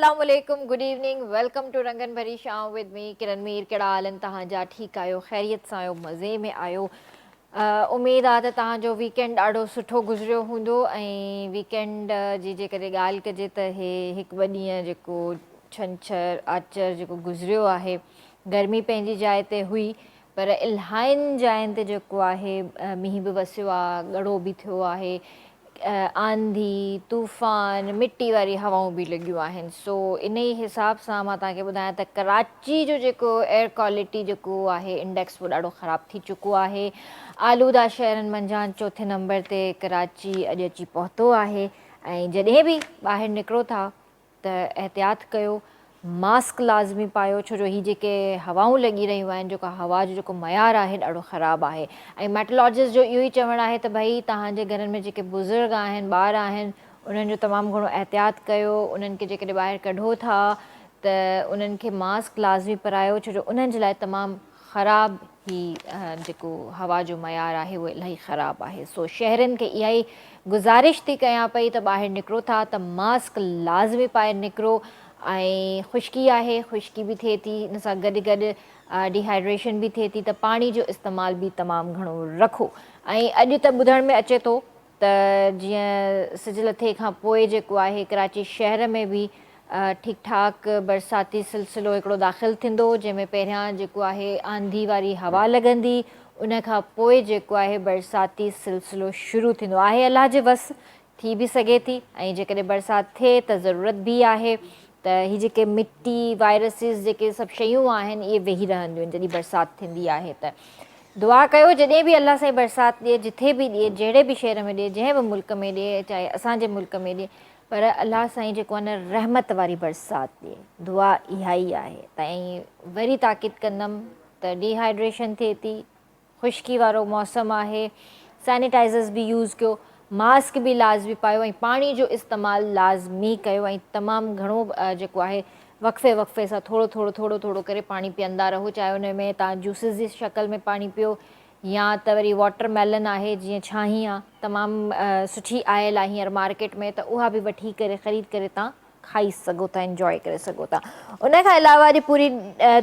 अस्सलामुअलैकुम, good evening, welcome two रंगन भरी शाम विद मी किरण मीर। कहिड़ा हाल आहिनि तव्हांजा? ठीकु आहियो? ख़ैरियत सां आहियो? मज़े में आहियो? उमेद आहे त तव्हांजो वीकेंड ॾाढो सुठो गुज़रियो हूंदो। ऐं वीकेंड जी जेकॾहिं ॻाल्हि कजे त हे हिकु ॿ ॾींहं जेको छंछरु आचर जेको गुज़रियो आहे, गर्मी पंहिंजी जाइ ते हुई, पर इलाहियुनि जाइनि ते जेको आहे मींहुं बि वसियो आहे, ॻड़ो बि थियो आहे, आंधी तूफ़ान मिट्टी वारी हवाऊं बि लॻियूं आहिनि। सो इन ई हिसाब सां मां तव्हांखे ॿुधायां त कराची जो जेको एयर क्वालिटी जेको आहे इंडेक्स, उहो ॾाढो ख़राबु थी चुको आहे। आलूदा शहरनि मंझां चौथे नंबर ते कराची अॼु अची पहुतो आहे। ऐं जॾहिं बि ॿाहिरि निकिरो था त एहतियात कयो, मास्क लाज़मी पायो, छो जो हीअ जेके हवाऊं लॻी रहियूं आहिनि, जेका हवा जो जेको मयारु आहे ॾाढो ख़राबु आहे। ऐं मेट्रोलॉजिस्ट जो इहो ई चवणु आहे त भई तव्हांजे घरनि में जेके बुज़ुर्ग आहिनि, ॿार आहिनि, उन्हनि जो तमामु घणो एहतियात कयो। उन्हनि खे जेकॾहिं ॿाहिरि कढो था त उन्हनि खे मास्क लाज़मी पारायो, छो जो उन्हनि जे लाइ तमामु ख़राबु ही जेको हवा जो मयारु आहे उहो इलाही ख़राबु आहे। सो शहरनि खे इहा ई गुज़ारिश थी कयां पई त ॿाहिरि निकिरो था त मास्क लाज़मी पाए निकिरो। ऐं ख़ुश्की आहे, ख़ुश्की बि थिए थी, हिन सां गॾु गॾु डिहाइड्रेशन बि थिए थी, त पाणी जो इस्तेमालु बि तमामु घणो रखो। ऐं अॼु त ॿुधण में अचे थो त जीअं सिज लथे खां पोइ जेको आहे कराची शहर में बि ठीकु ठाकु बरसाती सिलसिलो हिकिड़ो दाख़िलु थींदो, जंहिंमें पहिरियां जेको आहे आंधी वारी हवा लॻंदी, उन खां पोइ जेको आहे बरसाती सिलसिलो शुरू थींदो आहे। अलाह जे वस थी बि सघे थी, ऐं जेकॾहिं बरसाति थिए त ज़रूरत बि आहे त हीअ जेके मिट्टी वायरसिस जेके सभु शयूं आहिनि इहे वेही रहंदियूं आहिनि जॾहिं बरसाति थींदी आहे। त दुआ कयो जॾहिं बि अलाह साईं बरसाति ॾिए, जिथे बि ॾिए, जहिड़े बि शहर में ॾिए, जंहिं बि मुल्क में ॾिए, चाहे असांजे मुल्क में ॾिए, पर अलाह साईं जेको आहे न रहमत वारी बरसाति ॾिए। दुआ इहा ई आहे। त ऐं वरी ताक़ीद कंदमि त डिहाइड्रेशन थिए थी, ख़ुश्की वारो मौसमु आहे, सैनिटाइज़र्स बि यूज़ कयो, मास्क बि लाज़मी पायो, ऐं पाणी जो इस्तेमालु लाज़मी कयो। ऐं तमामु घणो जेको आहे वक़्फ़े वक़्फ़े सां थोरो थोरो करे पाणी पीअंदा रहो, चाहे उन में तव्हां जूसिस जी शक्ल में पाणी पियो, या त वरी वाटरमेलन आहे जीअं छाहीं आहे, तमामु सुठी आयल आहे हींअर मार्केट में, त उहा बि वठी करे ख़रीद करे तव्हां खाई सघो था, इंजॉय करे सघो था। उन खां अलावा अॼु पूरी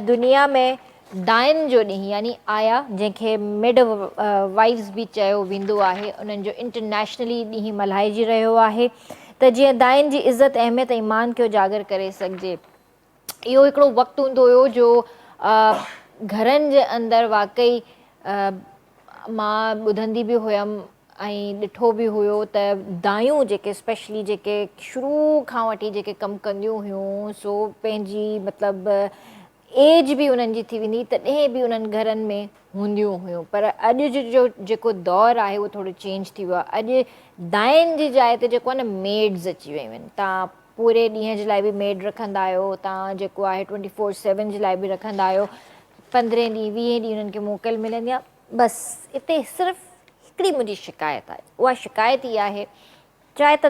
दुनिया में डाइन जो ॾींहुं यानी आया, जंहिंखे मिड वाइफ्स बि चयो वेंदो आहे, उन्हनि जो इंटरनेशनली ॾींहुं मल्हाइजी रहियो आहे, त जीअं दाइन जी इज़त अहमियत ऐं मान खे उजागर करे सघिजे। इहो हिकिड़ो वक़्तु हूंदो हुयो जो घरनि जे अंदरि वाक़ई मां ॿुधंदी बि हुयमि ऐं ॾिठो बि हुयो त दायूं जेके स्पेशली जेके शुरू खां वठी जेके कमु कंदियूं हुयूं, सो पंहिंजी मतिलबु एज बि उन्हनि जी थी वेंदी तॾहिं बि उन्हनि घरनि में हूंदियूं हुयूं। पर अॼु जो जेको दौरु आहे उहो थोरो चेंज थी वियो आहे। अॼु दाइन जी जाइ ते जेको आहे न मेड्स अची वियूं आहिनि। तव्हां पूरे ॾींहं जे लाइ बि मेड रखंदा आहियो, तव्हां जेको आहे 24/7 जे लाइ बि रखंदा आहियो, 15 ॾींहं 20 ॾींहं उन्हनि खे मोकल मिलंदी आहे। बसि हिते सिर्फ़ु हिकिड़ी मुंहिंजी शिकायत आहे, उहा शिकायत इहा आहे, चाहे त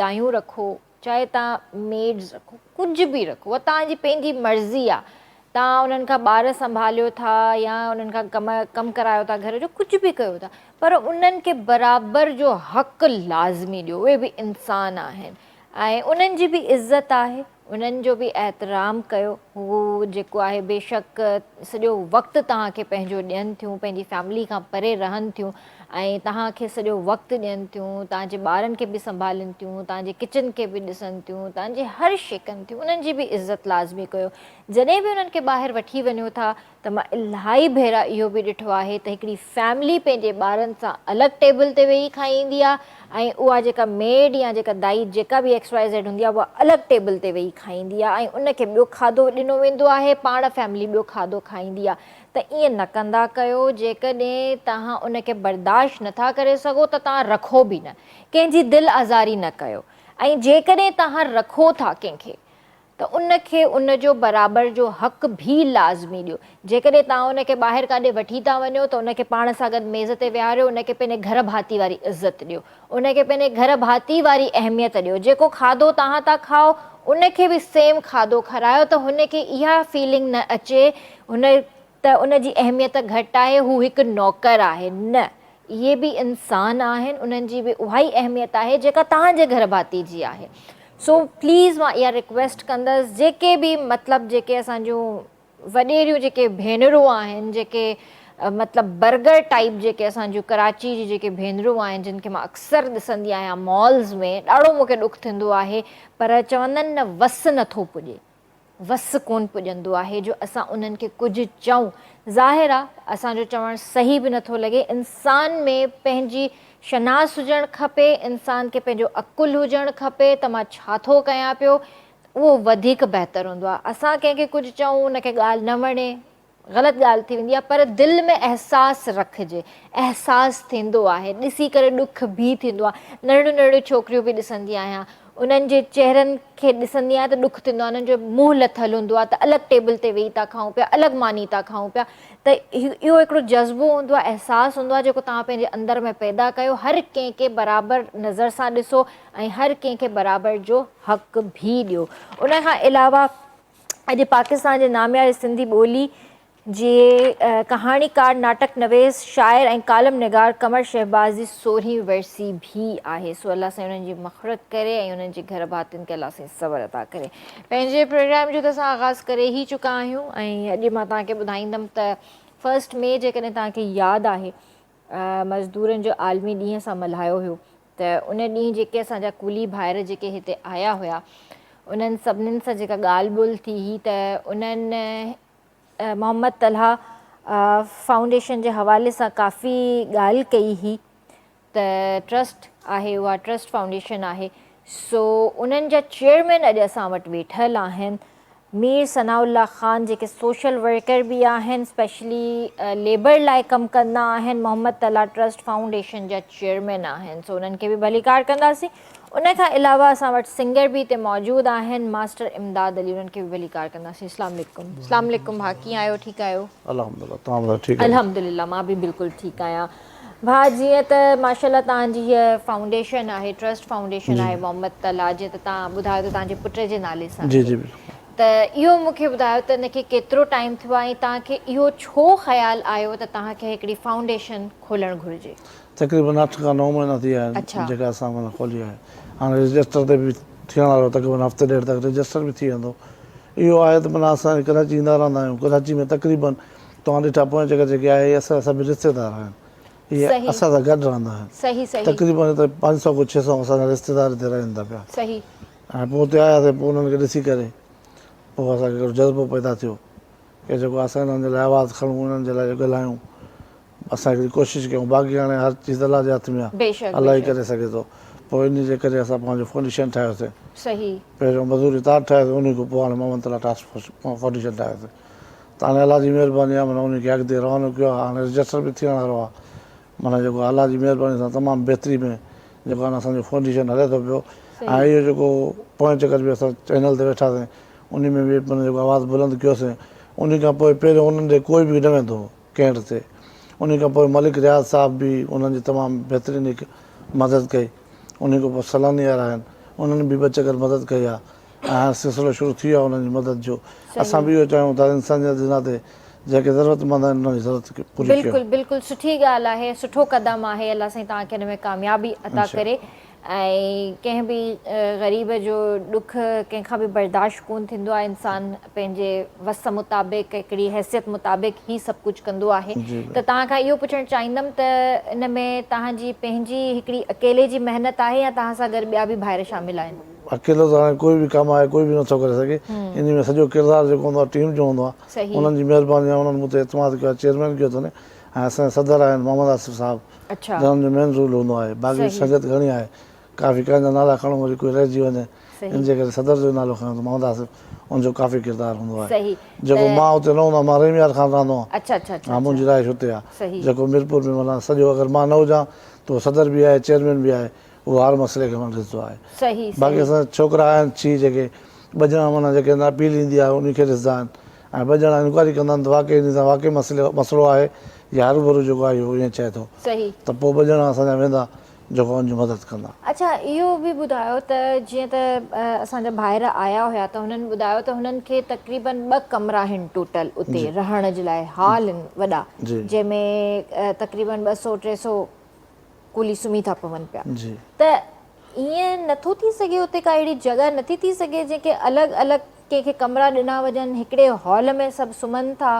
दायूं रखो, चाहे तव्हां मेड्स रखो, कुझु बि रखो, उहा तव्हांजी पंहिंजी मर्ज़ी आहे। तव्हां उन्हनि खां ॿार संभालियो था या उन्हनि खां कमु करायो था घर जो, कुझु बि कयो था, पर उन्हनि खे बराबरि जो हक़ु लाज़मी ॾियो। उहे बि इंसान आहिनि ऐं उन्हनि जी बि इज़त आहे, उन्हनि जो बि एतिराम कयो। हू जेको आहे बेशक सॼो वक़्तु तव्हांखे पंहिंजो ॾियनि थियूं, पंहिंजी फैमिली खां परे रहनि थियूं ऐं तव्हांखे सॼो वक़्तु ॾियनि थियूं, तव्हांजे ॿारनि खे बि संभालनि थियूं, तव्हांजे किचन खे बि ॾिसनि थियूं, तव्हांजे हर शइ कनि थियूं, उन्हनि जी बि इज़त लाज़मी कयो। जॾहिं बि उन्हनि खे ॿाहिरि वठी वञो था त मां इलाही भेरा इहो बि ॾिठो आहे त हिकिड़ी फैमिली पंहिंजे ॿारनि सां अलॻि टेबल ते वेही खाईंदी आहे ऐं उहा जेका मेड या जेका दाई जेका बि XYZ हूंदी आहे, उहा अलॻि टेबल ते वेही खाईंदी आहे ऐं उनखे ॿियो खाधो ॾिनो वेंदो आहे, पाण फैमिली ॿियो खाधो खाईंदी आहे। त ईअं न कंदा कयो। जेकॾहिं तव्हां उनखे बर्दाश्त नथा करे सघो त तव्हां रखो बि न, कंहिंजी दिलि आज़ारी न कयो। ऐं जेकॾहिं तव्हां रखो था कंहिंखे त उनखे उनजो बराबरि जो हक़ बि लाज़मी ॾियो। जेकॾहिं तव्हां उनखे ॿाहिरि काॾे वठी था वञो त उनखे पाण सां गॾु मेज़ ते विहारियो, उनखे पंहिंजे घर भाती वारी इज़त ॾियो, उनखे पंहिंजे घर भाती वारी अहमियत ॾियो। जेको खाधो तव्हां था खाओ उनखे बि सेम खाधो खारायो त हुनखे इहा फीलिंग न अचे त उनजी अहमियत घटि आहे, हू हिकु नौकर आहे। न, इहे बि इंसान आहिनि, उन्हनि जी बि उहा ई अहमियत आहे जेका तव्हांजे घर भाती जी आहे। सो प्लीज़ मां इहा रिक्वेस्ट कंदसि जेके बि मतिलबु जेके असांजूं वॾेरियूं जेके भेनरूं आहिनि जेके मतिलबु बर्गर टाइप जेके असांजूं कराची जी जेके भेनरूं आहिनि जिन खे मां अक्सर ॾिसंदी आहियां मॉल्स में ॾाढो मूंखे ॾुखु थींदो आहे पर चवंदा आहिनि न वसु नथो पुॼे वसु कोन पुॼंदो आहे जो असां उन्हनि खे कुझु चऊं ज़ाहिर आहे असांजो चवणु सही बि नथो लॻे इंसान में पंहिंजी शनास हुजणु खपे इंसान खे पंहिंजो अकुलु हुजणु खपे त मां छा थो कयां पियो उहो वधीक बहितरु हूंदो आहे असां कंहिंखे कुझु चऊं उनखे ॻाल्हि न वणे ग़लति ॻाल्हि थी वेंदी आहे पर दिलि में अहसासु रखिजे अहसासु थींदो आहे ॾिसी करे ॾुख बि थींदो आहे नंढियूं नंढियूं छोकिरियूं बि ॾिसंदी आहियां उन्हनि जे चहिरनि खे ॾिसंदी आहियां त ॾुखु थींदो आहे उन्हनि जो मुंहुं लथल हूंदो आहे त अलॻि टेबल ते वेही था खाऊं पिया अलॻि मानी था खाऊं पिया त इहो हिकिड़ो जज़्बो हूंदो आहे अहसासु हूंदो आहे जेको तव्हां पंहिंजे अंदर में पैदा कयो हर कंहिंखे बराबरि नज़र सां ॾिसो ऐं हर कंहिंखे बराबरि जो हक़ बि ॾियो उन खां अलावा अॼु पाकिस्तान जे नामियारे सिंधी ॿोली जे कहाणीकार नाटक नवेस शाइर ऐं कालम निगार कमर शहबाज़ जी 16वीं वरसी भी आहे सो अलाह साईं उन्हनि जी मग़फ़िरत करे ऐं उन्हनि जे घर भातियुनि खे अलाह साईं सबर अता करे पंहिंजे प्रोग्राम जो त असां आगाज़ करे ई चुका आहियूं ऐं अॼु मां तव्हांखे ॿुधाईंदमि त 1 मई जेकॾहिं तव्हांखे यादि आहे मज़दूरनि जो आलमी ॾींहं सां मल्हायो हुयो त उन ॾींहुं जेके असांजा कुली भाइर जेके हिते आया हुआ उन्हनि सभिनीनि सां जेका ॻाल्हि ॿोल्हि थी हुई त उन्हनि मोहम्मद तलहा फाउंडेशन जे हवाले सां काफ़ी ॻाल्हि कई हुई त ट्रस्ट आहे उहा ट्रस्ट फाउंडेशन आहे सो उन्हनि जा चेयरमैन अॼु असां वटि वेठल आहिनि मीर सनाउल्ला ख़ान जेके सोशल वर्कर बि आहिनि स्पेशली लेबर लाइ कमु कंदा आहिनि मोहम्मद तलहा ट्रस्ट फाउंडेशन जा चेयरमैन आहिनि सो उन्हनि खे बि भलीकार कंदासीं उन खां अलावा असां वटि सिंगर बि हिते मौजूदु आहिनि मास्टर इमदाद अली उन्हनि खे बि भलीकार कंदासीं अस्सलाम वालेकुम भाउ कीअं आहियो ठीकु आहियो अल्हम्दुलिल्लाह मां बि बिल्कुलु ठीकु आहियां भाउ जीअं त माशाल्लाह तव्हांजी हीअ फाउंडेशन आहे ट्रस्ट फाउंडेशन आहे मोहम्मद तलहा जीअं त तव्हां ॿुधायो त तव्हांजे पुट जे नाले सां त इहो मूंखे ॿुधायो त हिनखे केतिरो टाइम थियो आहे ऐं तव्हांखे इहो छो ख़्यालु आयो त तव्हांखे हिकिड़ी फाउंडेशन खोलणु घुरिजे तक़रीबन 8 खां 9 महीना थी विया आहिनि जेका असां माना खोली आहे हाणे रजिस्टर ते बि थियण वारो तक़रीबन हफ़्ते ॾेढ तक रजिस्टर बि थी वेंदो इहो आहे त माना असां कराची ईंदा रहंदा आहियूं कराची में तक़रीबन तव्हां ॾिठा पोइ जॻह जेके आहे असां सभु रिश्तेदार आहिनि इहे असां सां गॾु रहंदा आहिनि तक़रीबन हिते 500 खां 600 असांजा रिश्तेदार हिते रहनि था पिया ऐं पोइ हुते आयासीं पोइ उन्हनि खे ॾिसी करे पोइ असांखे हिकिड़ो जज़्बो पैदा थियो की जेको असां हिननि जे लाइ आवाज़ु खणूं उन्हनि जे लाइ ॻाल्हायूं असां हिकिड़ी कोशिशि कयूं बाक़ी हाणे हर चीज़ अलाह जे हथ में आहे अलाह ई करे सघे थो पोइ इन जे करे असां पंहिंजो फाउंडेशन ठाहियोसीं पहिरियों मज़दूरी तार ठाहियोसीं उन खां पोइ हाणे Mohammad Talha task force foundation ठाहियोसीं त हाणे अलाह जी महिरबानी आहे माना उनखे अॻिते रवानो कयो आहे हाणे रजिस्टर बि थियण वारो आहे माना जेको अलाह जी महिरबानी सां तमामु बहितरी में जेको आहे असांजो फाउंडेशन हले थो पियो ऐं इहो जेको पोएं चकर बि असां चैनल ते वेठासीं उन में बि माना जेको आवाज़ु बुलंद कयोसीं उन खां पोइ पहिरियों उन्हनि ते कोई बि न वेंदो हुओ कैंट ते उन खां पोइ मलिक रियाज़ साहब बि उन्हनि जी तमामु बहितरीनु हिकु मदद कई उन खां पोइ सलानियार आहिनि उन्हनि बि 2 चकर मदद कई आहे ऐं हाणे सिलसिलो शुरू थी वियो आहे उन्हनि जी मदद जो असां बि इहो चाहियूं था इंसानियत जे नाते जेके ज़रूरतमंद आहिनि उन्हनि जी ज़रूरत खे पूरी कयूं बिल्कुलु बिल्कुलु सुठी ॻाल्हि आहे सुठो क़दम आहे अलाह साईं तव्हांखे हिन में कामयाबी अता करे ऐं कंहिं बि ग़रीब जो ॾुखु कंहिंखां बि बर्दाश्त कोन थींदो आहे इंसानु पंहिंजे वस मुताबिक़ हिकिड़ी हैसियत मुताबिक़ ई सभु कुझु कंदो आहे त तव्हां खां इहो पुछणु चाहींदमि त इन में तव्हांजी पंहिंजी हिकिड़ी अकेले जी महिनत आहे या तव्हां सां गॾु ॿिया बि भाइर शामिल आहिनि अकेलो त हाणे कोई बि कमु आहे कोई बि नथो करे सघे इन में सॼो किरदारु जेको हूंदो आहे टीम जो हूंदो आहे उन्हनि जी महिरबानी आहे उन्हनि मूं ते एतमाद कयो आहे चेयरमैन कयो अथनि ऐं असांजा सदर आहिनि मोहम्मद आसिफ़ साहिबु जिन्हनि जो मेन रूल हूंदो आहे बाक़ी संगत घणी आहे काफ़ी कंहिंजा नाला खणो वरी कोई रहिजी वञे इन जे करे सदर जो नालो खणो त मोहम्मद आसिफ़ उनजो काफ़ी किरदारु हूंदो आहे जेको मां हुते न हूंदो आहियां मां रहीमियार ख़ान रहंदो आहियां हा मुंहिंजी राइश हुते आहे जेको मीरपुर में माना सॼो अगरि मां न हुजां त उहो सदर बि आहे चेयरमैन बि आहे उहो हर मसइले खे माना ॾिसंदो आहे बाक़ी असां छोकिरा आहिनि छी जेके 2 ॼणा माना जेके अपील ईंदी आहे उनखे ॾिसंदा आहिनि ऐं 2 ॼणा इंक्वायरी कंदा आहिनि त वाक़ई इन सां वाक़ई मसइलो आहे या हरूभरू जेको आहे इहो ईअं चए थो त पोइ 2 ॼणा असांजा वेंदा जेको उनजी मदद कंदा अच्छा इहो बि ॿुधायो त जीअं त असांजा भाइर आया हुया त हुननि ॿुधायो त हुननि खे तक़रीबन 2 कमरा आहिनि टोटल उते रहण जे लाइ हॉल आहिनि वॾा जंहिंमें तक़रीबन 200-300 कुली सुम्ही था पवनि पिया त ईअं नथो थी सघे उते का अहिड़ी जॻह नथी थी सघे जेके अलॻि अलॻि कंहिंखे कमरा ॾिना वञनि, हिकिड़े हॉल में सभु सुम्हनि था,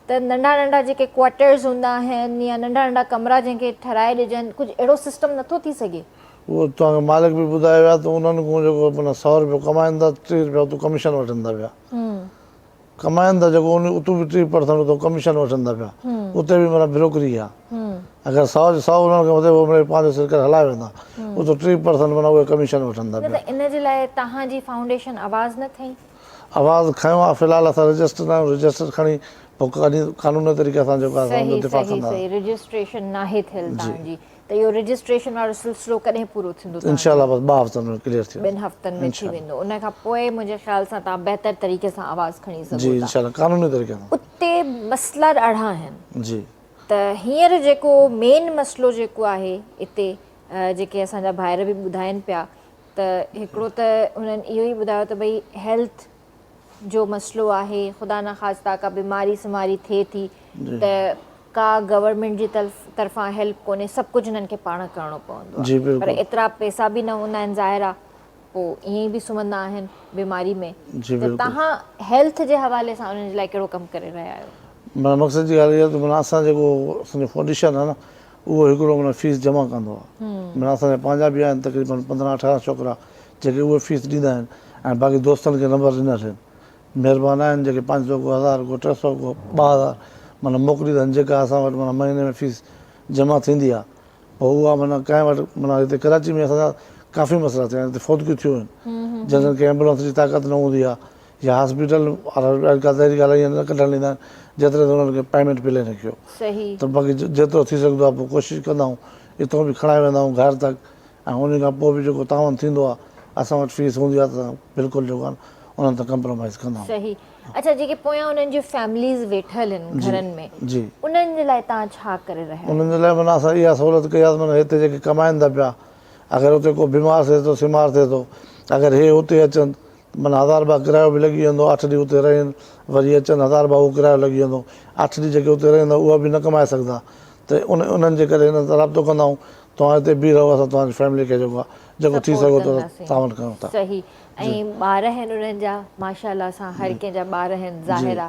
त नंढा नंढा जेके क्वार्टर्स हूंदा आहिनि या नंढा नंढा कमरा जंहिंखे ठाराए ॾिजनि, कुझु अहिड़ो सिस्टम नथो थी सघे? उहो तव्हांखे मालिक बि ॿुधायो आहे त उन्हनि खां जेको माना 100 रुपयो कमाइनि था, 30 रुपया उतो कमीशन वठनि था पिया। कमाइनि था जेको उन उतो बि 30% उतो कमीशन वठनि था पिया। उते बि माना ब्रोकरी आहे। अगरि 100 उन्हनि खे मथे उहे पंहिंजो सिरकर हलाए वेंदा, उतो 30% माना उहे कमीशन वठनि था न पिया। त इन जे लाइ तव्हांजी फाउंडेशन आवाज़ न खईं? आवाज़ खयो आहे, फ़िलहालु असां रजिस्टर आहियूं, रजिस्टर खणी पोइ कानूनी तरीक़े सां जेको आहे असां दिफ़ा कंदा। रजिस्ट्रेशन नाहे थियल तव्हांजी, त इहो रजिस्ट्रेशन वारो सिलसिलो कॾहिं पूरो थींदो? इंशाल्लाह बस 2 हफ़्तनि में क्लियर थी वेंदो। 2 हफ़्तनि में थी वेंदो। उन खां पोइ मुंहिंजे ख़्याल सां तव्हां बहितर तरीक़े सां आवाज़ खणी जी सघो था। इंशाल्लाह कानूनी तरीक़े सां। उते मसइला ॾाढा आहिनि जी। त हींअर जेको मेन मसइलो जेको आहे हिते, जेके असांजा भाइर बि ॿुधाइनि पिया, त हिकिड़ो त हुननि इहो ई ॿुधायो त भई हेल्थ जो मसइलो आहे, ख़ुदा न ख़ास्ता का बीमारी सिमारी थिए थी त का गवर्नमेंट जी तरफ़ां हेल्प कोन्हे, सभु कुझु हिननि खे पाण करिणो पवंदो आहे। पर एतिरा पैसा बि न हूंदा आहिनि ज़ाहिरा, पोइ ईअं ई बि सुम्हंदा आहिनि बीमारी में। त तव्हां हेल्थ जे हवाले सां उन्हनि जे लाइ कहिड़ो कमु करे रहिया आहियो? माना मक़सद जी ॻाल्हि इहा आहे त माना असां जेको असांजो फाउंडेशन आहे न, उहो हिकिड़ो माना फीस जमा कंदो आहे। माना असांजा पंहिंजा बि आहिनि तक़रीबन 15-18 छोकिरा जेके उहे फीस ॾींदा आहिनि, ऐं बाक़ी दोस्तनि खे नंबर ॾिनल आहिनि। महिरबानी आहिनि जेके 500 को 1000 को 300 को 2000 माना मोकिलींदा आहिनि, जेका असां वटि माना महीने में फीस जमा थींदी आहे। पोइ उहा माना कंहिं वटि माना हिते कराची में असांजा काफ़ी मसइला थिया आहिनि, हिते फ़ौतगियूं थियूं आहिनि जंहिंखे खे एम्बुलेंस जी ताक़त न हूंदी आहे, या हॉस्पिटल वारा अॼुकल्ह अहिड़ी ॻाल्हि ईअं न कढणु ॾींदा आहिनि जेतिरे त उन्हनि खे पेमेंट मिले रखियो। त बाक़ी जेतिरो थी सघंदो आहे पोइ कोशिशि कंदा आहियूं, हितां बि खणाए वेंदा आहियूं घर तक, ऐं उन खां पोइ बि जेको तावन थींदो आहे असां वटि फीस हूंदी आहे त बिल्कुलु जेको आहे उन्हनि सां कंप्रोमाइज़ कंदा आहियूं। सही। अच्छा, जेके पोयां उन्हनि जूं फैमिलीज़ वेठल आहिनि घरनि में, जी उन्हनि जे लाइ तव्हां छा करे रहिया आहियो? उन्हनि जे लाइ माना असां इहा सहूलियत कई आहे, माना हिते जेके कमाइनि था पिया, अगरि हुते को बीमार थिए थो सीमार थिए थो, अगरि हे हुते अचनि माना 1000 रुपया किरायो बि लॻी वेंदो, 8 ॾींहं हुते रहनि, वरी अचनि 1000 रुपया उहो किरायो लॻी वेंदो, 8 ॾींहं जेके हुते रहंदा उहा बि न कमाए सघंदा। त उन्हनि जे करे हिन सां राब्तो कंदा आहियूं, तव्हां हिते बीह रहो, असां तव्हांजी फैमिली खे जेको आहे जेको थी सघो थो तावन कयूं था। सही। ऐं ॿार आहिनि उन्हनि जा, माशाअल्लाह सां हर कंहिंजा ॿार आहिनि ज़ाहिरा,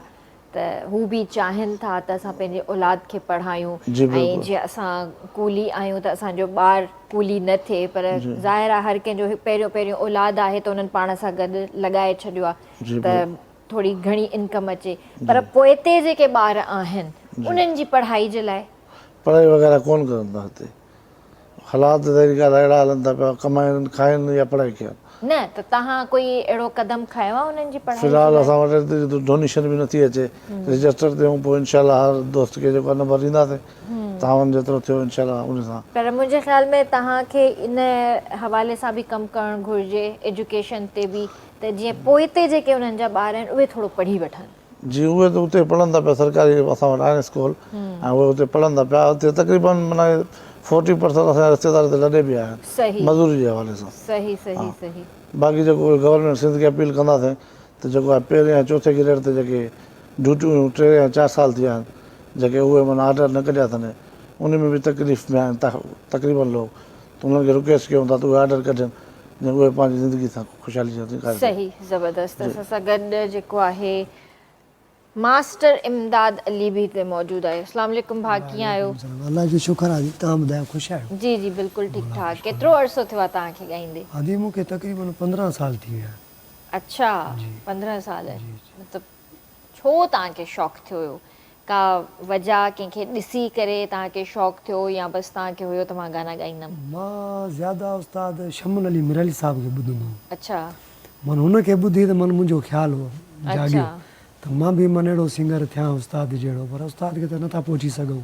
त हू बि चाहिनि था त असां पंहिंजे औलाद खे पढ़ायूं, ऐं जीअं असां कूली आहियूं त असांजो ॿारु कूली न थिए, पर ज़ाहिर आहे हर कंहिंजो पहिरियों औलाद आहे त उन्हनि पाण सां गॾु लॻाए छॾियो आहे त थोरी घणी इनकम अचे। पर पोइते जेके ॿार आहिनि उन्हनि जी पढ़ाई जे लाइ पढ़ाई वग़ैरह कोन करनि था हिते, हालात तरीक़ा अहिड़ा हलनि था पिया, कमाइनि खाइनि या पढ़ाई कनि। न त तव्हां कोई अहिड़ो क़दम खयो आहे उन्हनि जी पढ़ाई? फ़िलहालु असां वटि डोनेशन बि नथी अचे, रजिस्टर ते पोइ इनशाला हर दोस्त खे जेको नंबर ॾींदासीं, तावन जेतिरो थियो इनशाला उन सां। पर मुंहिंजे ख़्याल में तव्हांखे इन हवाले सां बि कमु करणु घुरिजे, एजुकेशन ते बि, त जीअं पोइते जेके उन्हनि जा ॿार आहिनि उहे थोरो पढ़ी वठनि। जी उहे त उते पढ़नि था पिया, सरकारी असां वटि आहिनि स्कूल, ऐं उहे उते पढ़नि था पिया। हुते तक़रीबन माना 40% असांजा रिश्तेदार हिते लॾे बि आया आहिनि मज़दूरी जे हवाले सां। सही सही सही। बाक़ी जेको गवर्नमेंट सिंध खे अपील कंदासीं त जेको आहे पहिरें ऐं चौथे ग्रेड ते जेके ड्यूटियूं 3 या 4 साल थिया आहिनि, जेके उहे माना ऑर्डर न कढिया अथनि, उन में बि तकलीफ़ में आहिनि तक़रीबन लोग, त उन्हनि खे रिक्वेस्ट कयूं था त उहे ऑर्डर कढनि, जीअं उहे पंहिंजी ज़िंदगी सां ख़ुशहाली सां। सही, ज़बरदस्त। असां सां गॾु जेको आहे मास्टर इमदाद अली भी हिते मौजूद आहे। अस्सलाम वालेकुम भाउ, कीअं आहियो? अल्लाह जो शुक्र आहे, तव्हां ॿुधायो ख़ुशि आहियो? जी जी बिल्कुलु ठीकु ठाक। केतिरो अरसो थियो आहे तव्हांखे ॻाईंदे? अदी मूंखे तक़रीबन 15 साल थी विया। अच्छा, 15 साल। मतिलबु छो तव्हांखे शौक़ु थियो हुयो? का वजह कंहिंखे ॾिसी करे तव्हांखे शौक़ु थियो, या बसि तव्हांखे हुयो त मां गाना ॻाईंदमि? मां ज़्यादा उस्ताद शमन अली मिराली साहब खे ॿुधंदो हुउमि। अच्छा। मन हुनखे ॿुधी त मन मुंहिंजो ख़्यालु हो जाॻियो त मां बि मन अहिड़ो सिंगर थियां उस्ताद जहिड़ो, पर उस्ताद खे त नथा पहुची सघूं।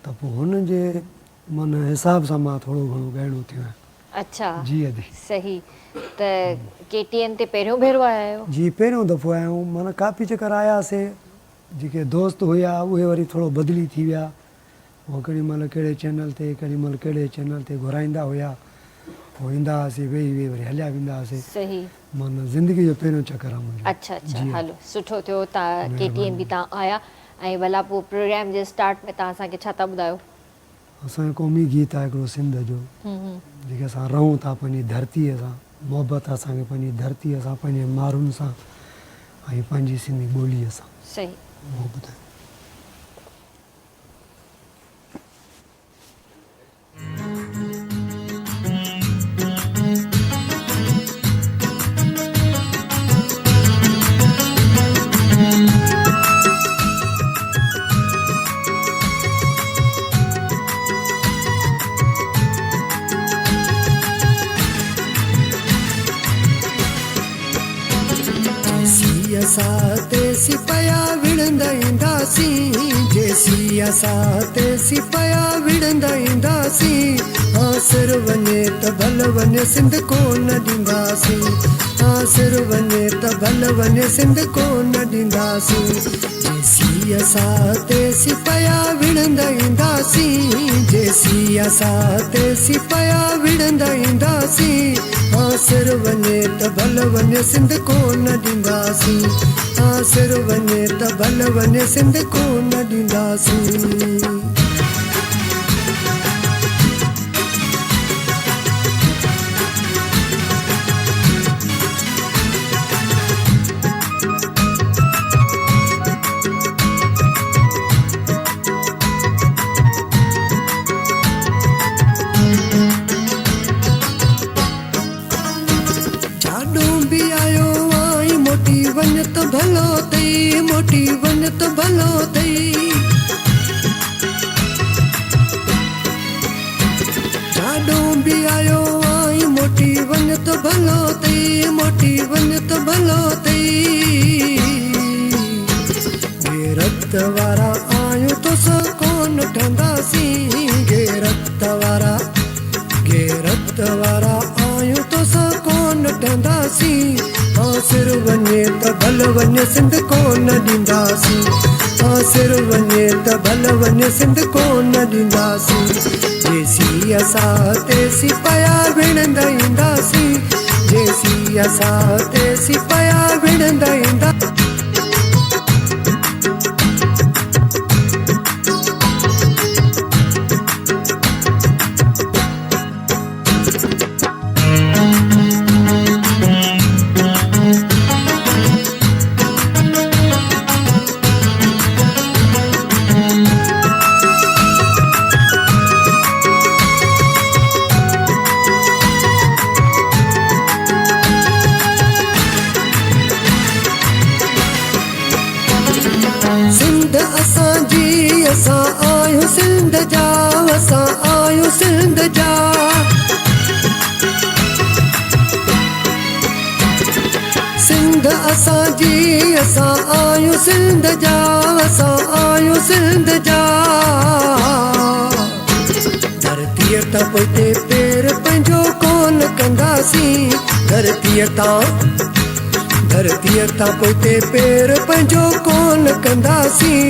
त पोइ हुन जे मन हिसाब सां मां थोरो घणो ॻाइणो थियो आहे। अच्छा जी अदी। सही। त KTN ते पहिरियों भेरो आया आहियो? जी पहिरियों दफ़ो आया आहियूं। माना काफ़ी चकर आयासीं, जेके दोस्त हुया उहे वरी थोरो बदिली थी विया, उहो केॾी महिल कहिड़े चैनल ते केॾी महिल कहिड़े चैनल ते घुराईंदा हुया, पोइ ईंदा हुआसीं, वेही वेही वरी हलिया वेंदा हुआसीं। सही। माना ज़िंदगी जो पहिरियों चकर आहे मुंहिंजो। अच्छा अच्छा, हलो सुठो थियो तव्हां KTN बि तव्हां आया। ऐं भला पोइ प्रोग्राम जे स्टार्ट में तव्हां असांखे छा था ॿुधायो? असांजो क़ौमी गीत आहे हिकिड़ो सिंध जो, जेके असां रहूं था पंहिंजी धरतीअ सां, मोहबत असांखे पंहिंजी धरतीअ सां, पंहिंजे माण्हुनि सां ऐं पंहिंजी सिंधी ॿोलीअ सां। सही। उहो ॿुधायो। ते सिपया विड़ंदासीं, जेसी असां ते सिपया विड़ंदासीं, आसिर वञे त भल वञे सिंध कोन ॾींदासीं, आसिर वञे त भल वञे सिंध कोन ॾींदासीं, जेसी असां ते सिपया विड़ंदासीं, जेसी असां ते सिपया विड़ंदासीं, आसिर वञे त भल वञे सिंध कोन ॾींदासीं, आसिर वञे त भल वञे सिंध कोन ॾींदासीं। भलो तई मोटी वन त भलो तई, जाडो भी आयो आई मोटी वन त भलो तई, मोटी वन त भलो तई, गैरत वारा आयो तो सा कोन ठंदासीं, गैरत वारा आयो तो सा कोन ठंदासीं, आसिर वञे त भल वञे सिंध कोन ॾींदासीं, आसिर वञे त भल वञे सिंध कोन ॾींदासीं, जेसी असां ते सिपया विड़ंदासीं, जेसी असां ते सिपया विड़ंदासीं। सिंध असांजी असां आहियूं सिंध जा, असां आहियूं सिंध जा, सिंध असांजी असां आहियूं सिंध जा, असां आहियूं सिंध जा, धरतीअ तां पोइते पेर पंहिंजो कोन कंदासीं, धरतीअ तां पोइते पेर पंहिंजो कोन कंदासीं,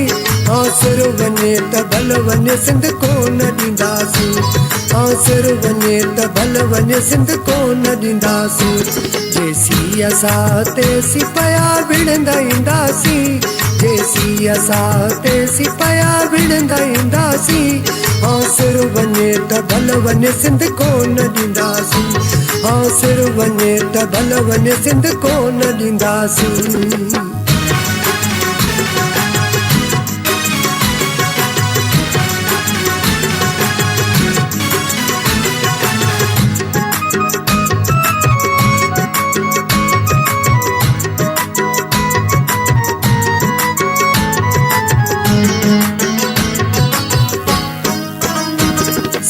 आसिर वञे त भल वञे सिंध कोन ॾींदासीं, आसिर वञे त भल वञे सिंध कोन ॾींदासीं, जेसी असां ते सिपया विड़ंदासीं, जेसी असां ते सिपया विड़ंदासीं, आसिर वञे त भल वञे सिंध कोन ॾींदासीं, आसिर वञे त भल वञे सिंध कोन ॾींदासीं।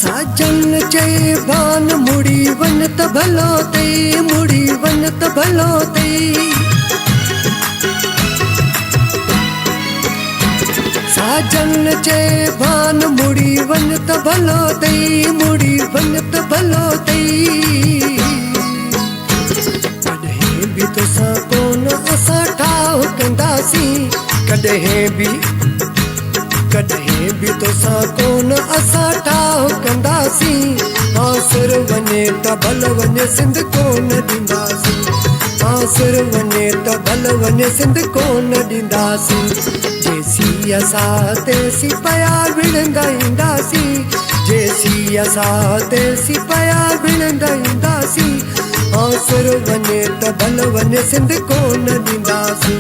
साजन चए भान मुड़ी वन त भलो तई, मुड़ी वन त भलो तई, साजन चए भान मुड़ी वन त भलो तई, मुड़ी वन त भलो तई, कॾहिं बि तोसां कोन असां ठाह कंदासीं, कॾहिं बि तोसां कोन असां ठाह कंदासीं, आसिर वञे त भल वञे सिंध कोन ॾींदासीं, आसिर वञे त भल वञे सिंध कोन ॾींदासीं, जेसी असां ते सिपया विड़ंदासीं, असां ते सिपया विढ़ंदा ईंदासीं आसर वञे त भल वञे सिंध कोन ॾींदासीं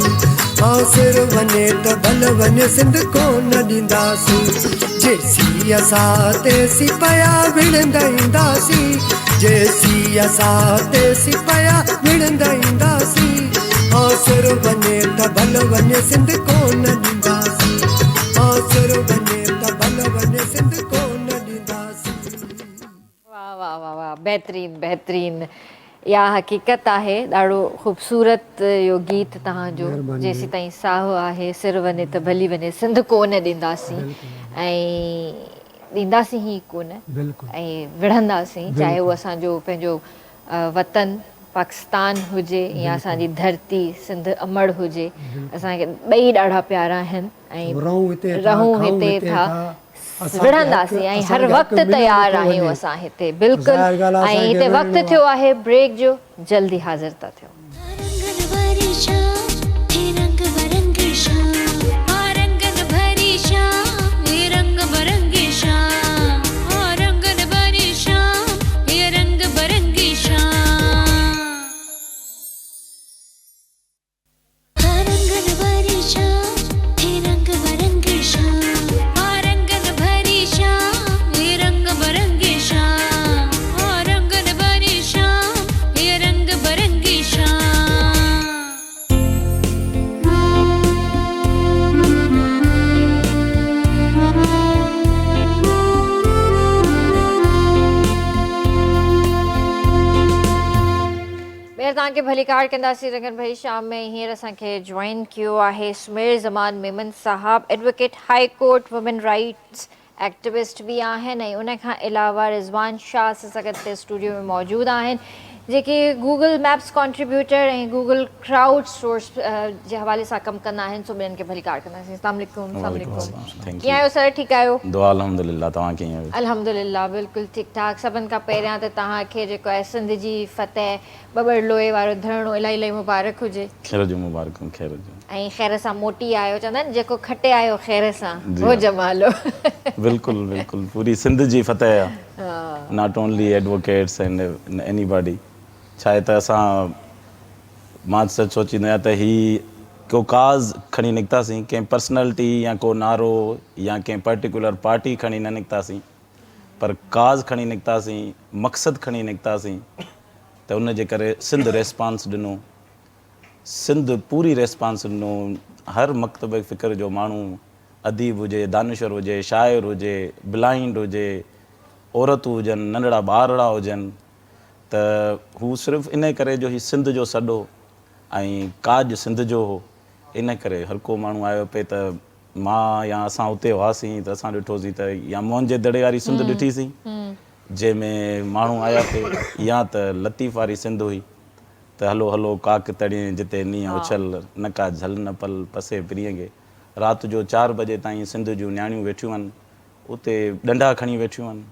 आसर वञे त भल वञे सिंध कोन ॾींदासीं जेसी असां ते सिपया विढ़ंदा ईंदासीं जेसी असां ते सिपया विढ़ंदा ईंदासीं आसर वञे त भल वञे सिंध कोन ॾींदासीं आसर वञे त भल वञे सिंध कोन ॾींदासीं। वाह वाह वाह वाह, बहितरीन बहितरीन। या हक़ीक़त आहे, ॾाढो ख़ूबसूरत इहो गीत तव्हांजो। जेसीं ताईं साहु आहे सिर वञे त भली वञे सिंध कोन ॾींदासीं ऐं ॾींदासीं ई कोन ऐं विढ़ंदासीं, चाहे उहो असांजो पंहिंजो वतन पाकिस्तान हुजे या असांजी धरती सिंध अमड़ हुजे, असांखे ॿई ॾाढा प्यारा आहिनि ऐं रहूं हिते था विढ़ंदासीं ऐं हर वक़्तु तयारु आहियूं असां हिते बिल्कुलु। ऐं हिते वक़्तु थियो आहे ब्रेक जो, जल्दी हाज़िर था थियूं। तव्हांखे भली कार कंदासीं रंगन भरी शाम में। हींअर असांखे जॉइन कयो आहे Sumer Zaman Memon Sahab, advocate high court women rights activist भी आहिनि ऐं उन खां अलावा रिज़वान शाह असां सां गॾु हिते स्टूडियो में मौजूदु आहिनि, जेके गूगल मैप्स कॉन्ट्रीब्यूटर ऐं गूगल क्राउड सोर्स जे हवाले सां कमु कंदा आहिनि। सो ॿियनि खे भली कार कंदासीं। अस्सलाम वालेकुम। कीअं आहियो सर? ठीकु आहियो? दुआ अल्हम्दुलिल्लाह, तव्हां कीअं आहियो? अल्हम्दुलिल्लाह बिल्कुलु ठीकु ठाक। सभिनि खां पहिरियां त तव्हांखे जेको आहे सिंध जी फतेह बबर लोहे वारो धरणो इलाही इलाही मुबारक हुजे। खैर जो मुबारक, खैर जो। ऐं ख़ैर सां मोटी आयो, चवंदा आहिनि जेको खटे आयो ख़ैर सां हो जमालो। बिल्कुलु बिल्कुलु, पूरी सिंध जी फतेह आहे, not only advocates and anybody. छा आहे त असां मां सच सोचींदो आहियां त ही को काज़ खणी निकितासीं, कंहिं पर्सनैलिटी या को नारो या कंहिं पर्टिकुलर पार्टी खणी न निकितासीं, पर काज़ खणी निकितासीं, मक़सदु खणी निकितासीं त उन जे करे सिंध रेस्पॉन्स ॾिनो, सिंध पूरी रेस्पॉन्स ॾिनो। हर मकतब फ़िक्र जो माण्हू, अदीब हुजे, दानिशवर हुजे, शाइर हुजे, ब्लाइंड हुजे, औरतूं हुजनि, नंढड़ा ॿारड़ा हुजनि, त हू सिर्फ़ु इन करे जो ही सिंध जो सॾो ऐं काज सिंध जो हो, इन करे हर को माण्हू आयो पे। त मां या असां उते हुआसीं त असां ॾिठोसीं त या मोहन जे दड़े वारी सिंध ॾिठीसीं जंहिंमें माण्हू आया पे, या त लतीफ़ वारी सिंध हुई त हलो हलो काक तड़िए जिते नीअं उछल न का झल न पल पसे प्रिय खे। राति जो 4 बजे ताईं सिंध जूं न्याणियूं वेठियूं आहिनि, उते डंडा खणी वेठियूं आहिनि,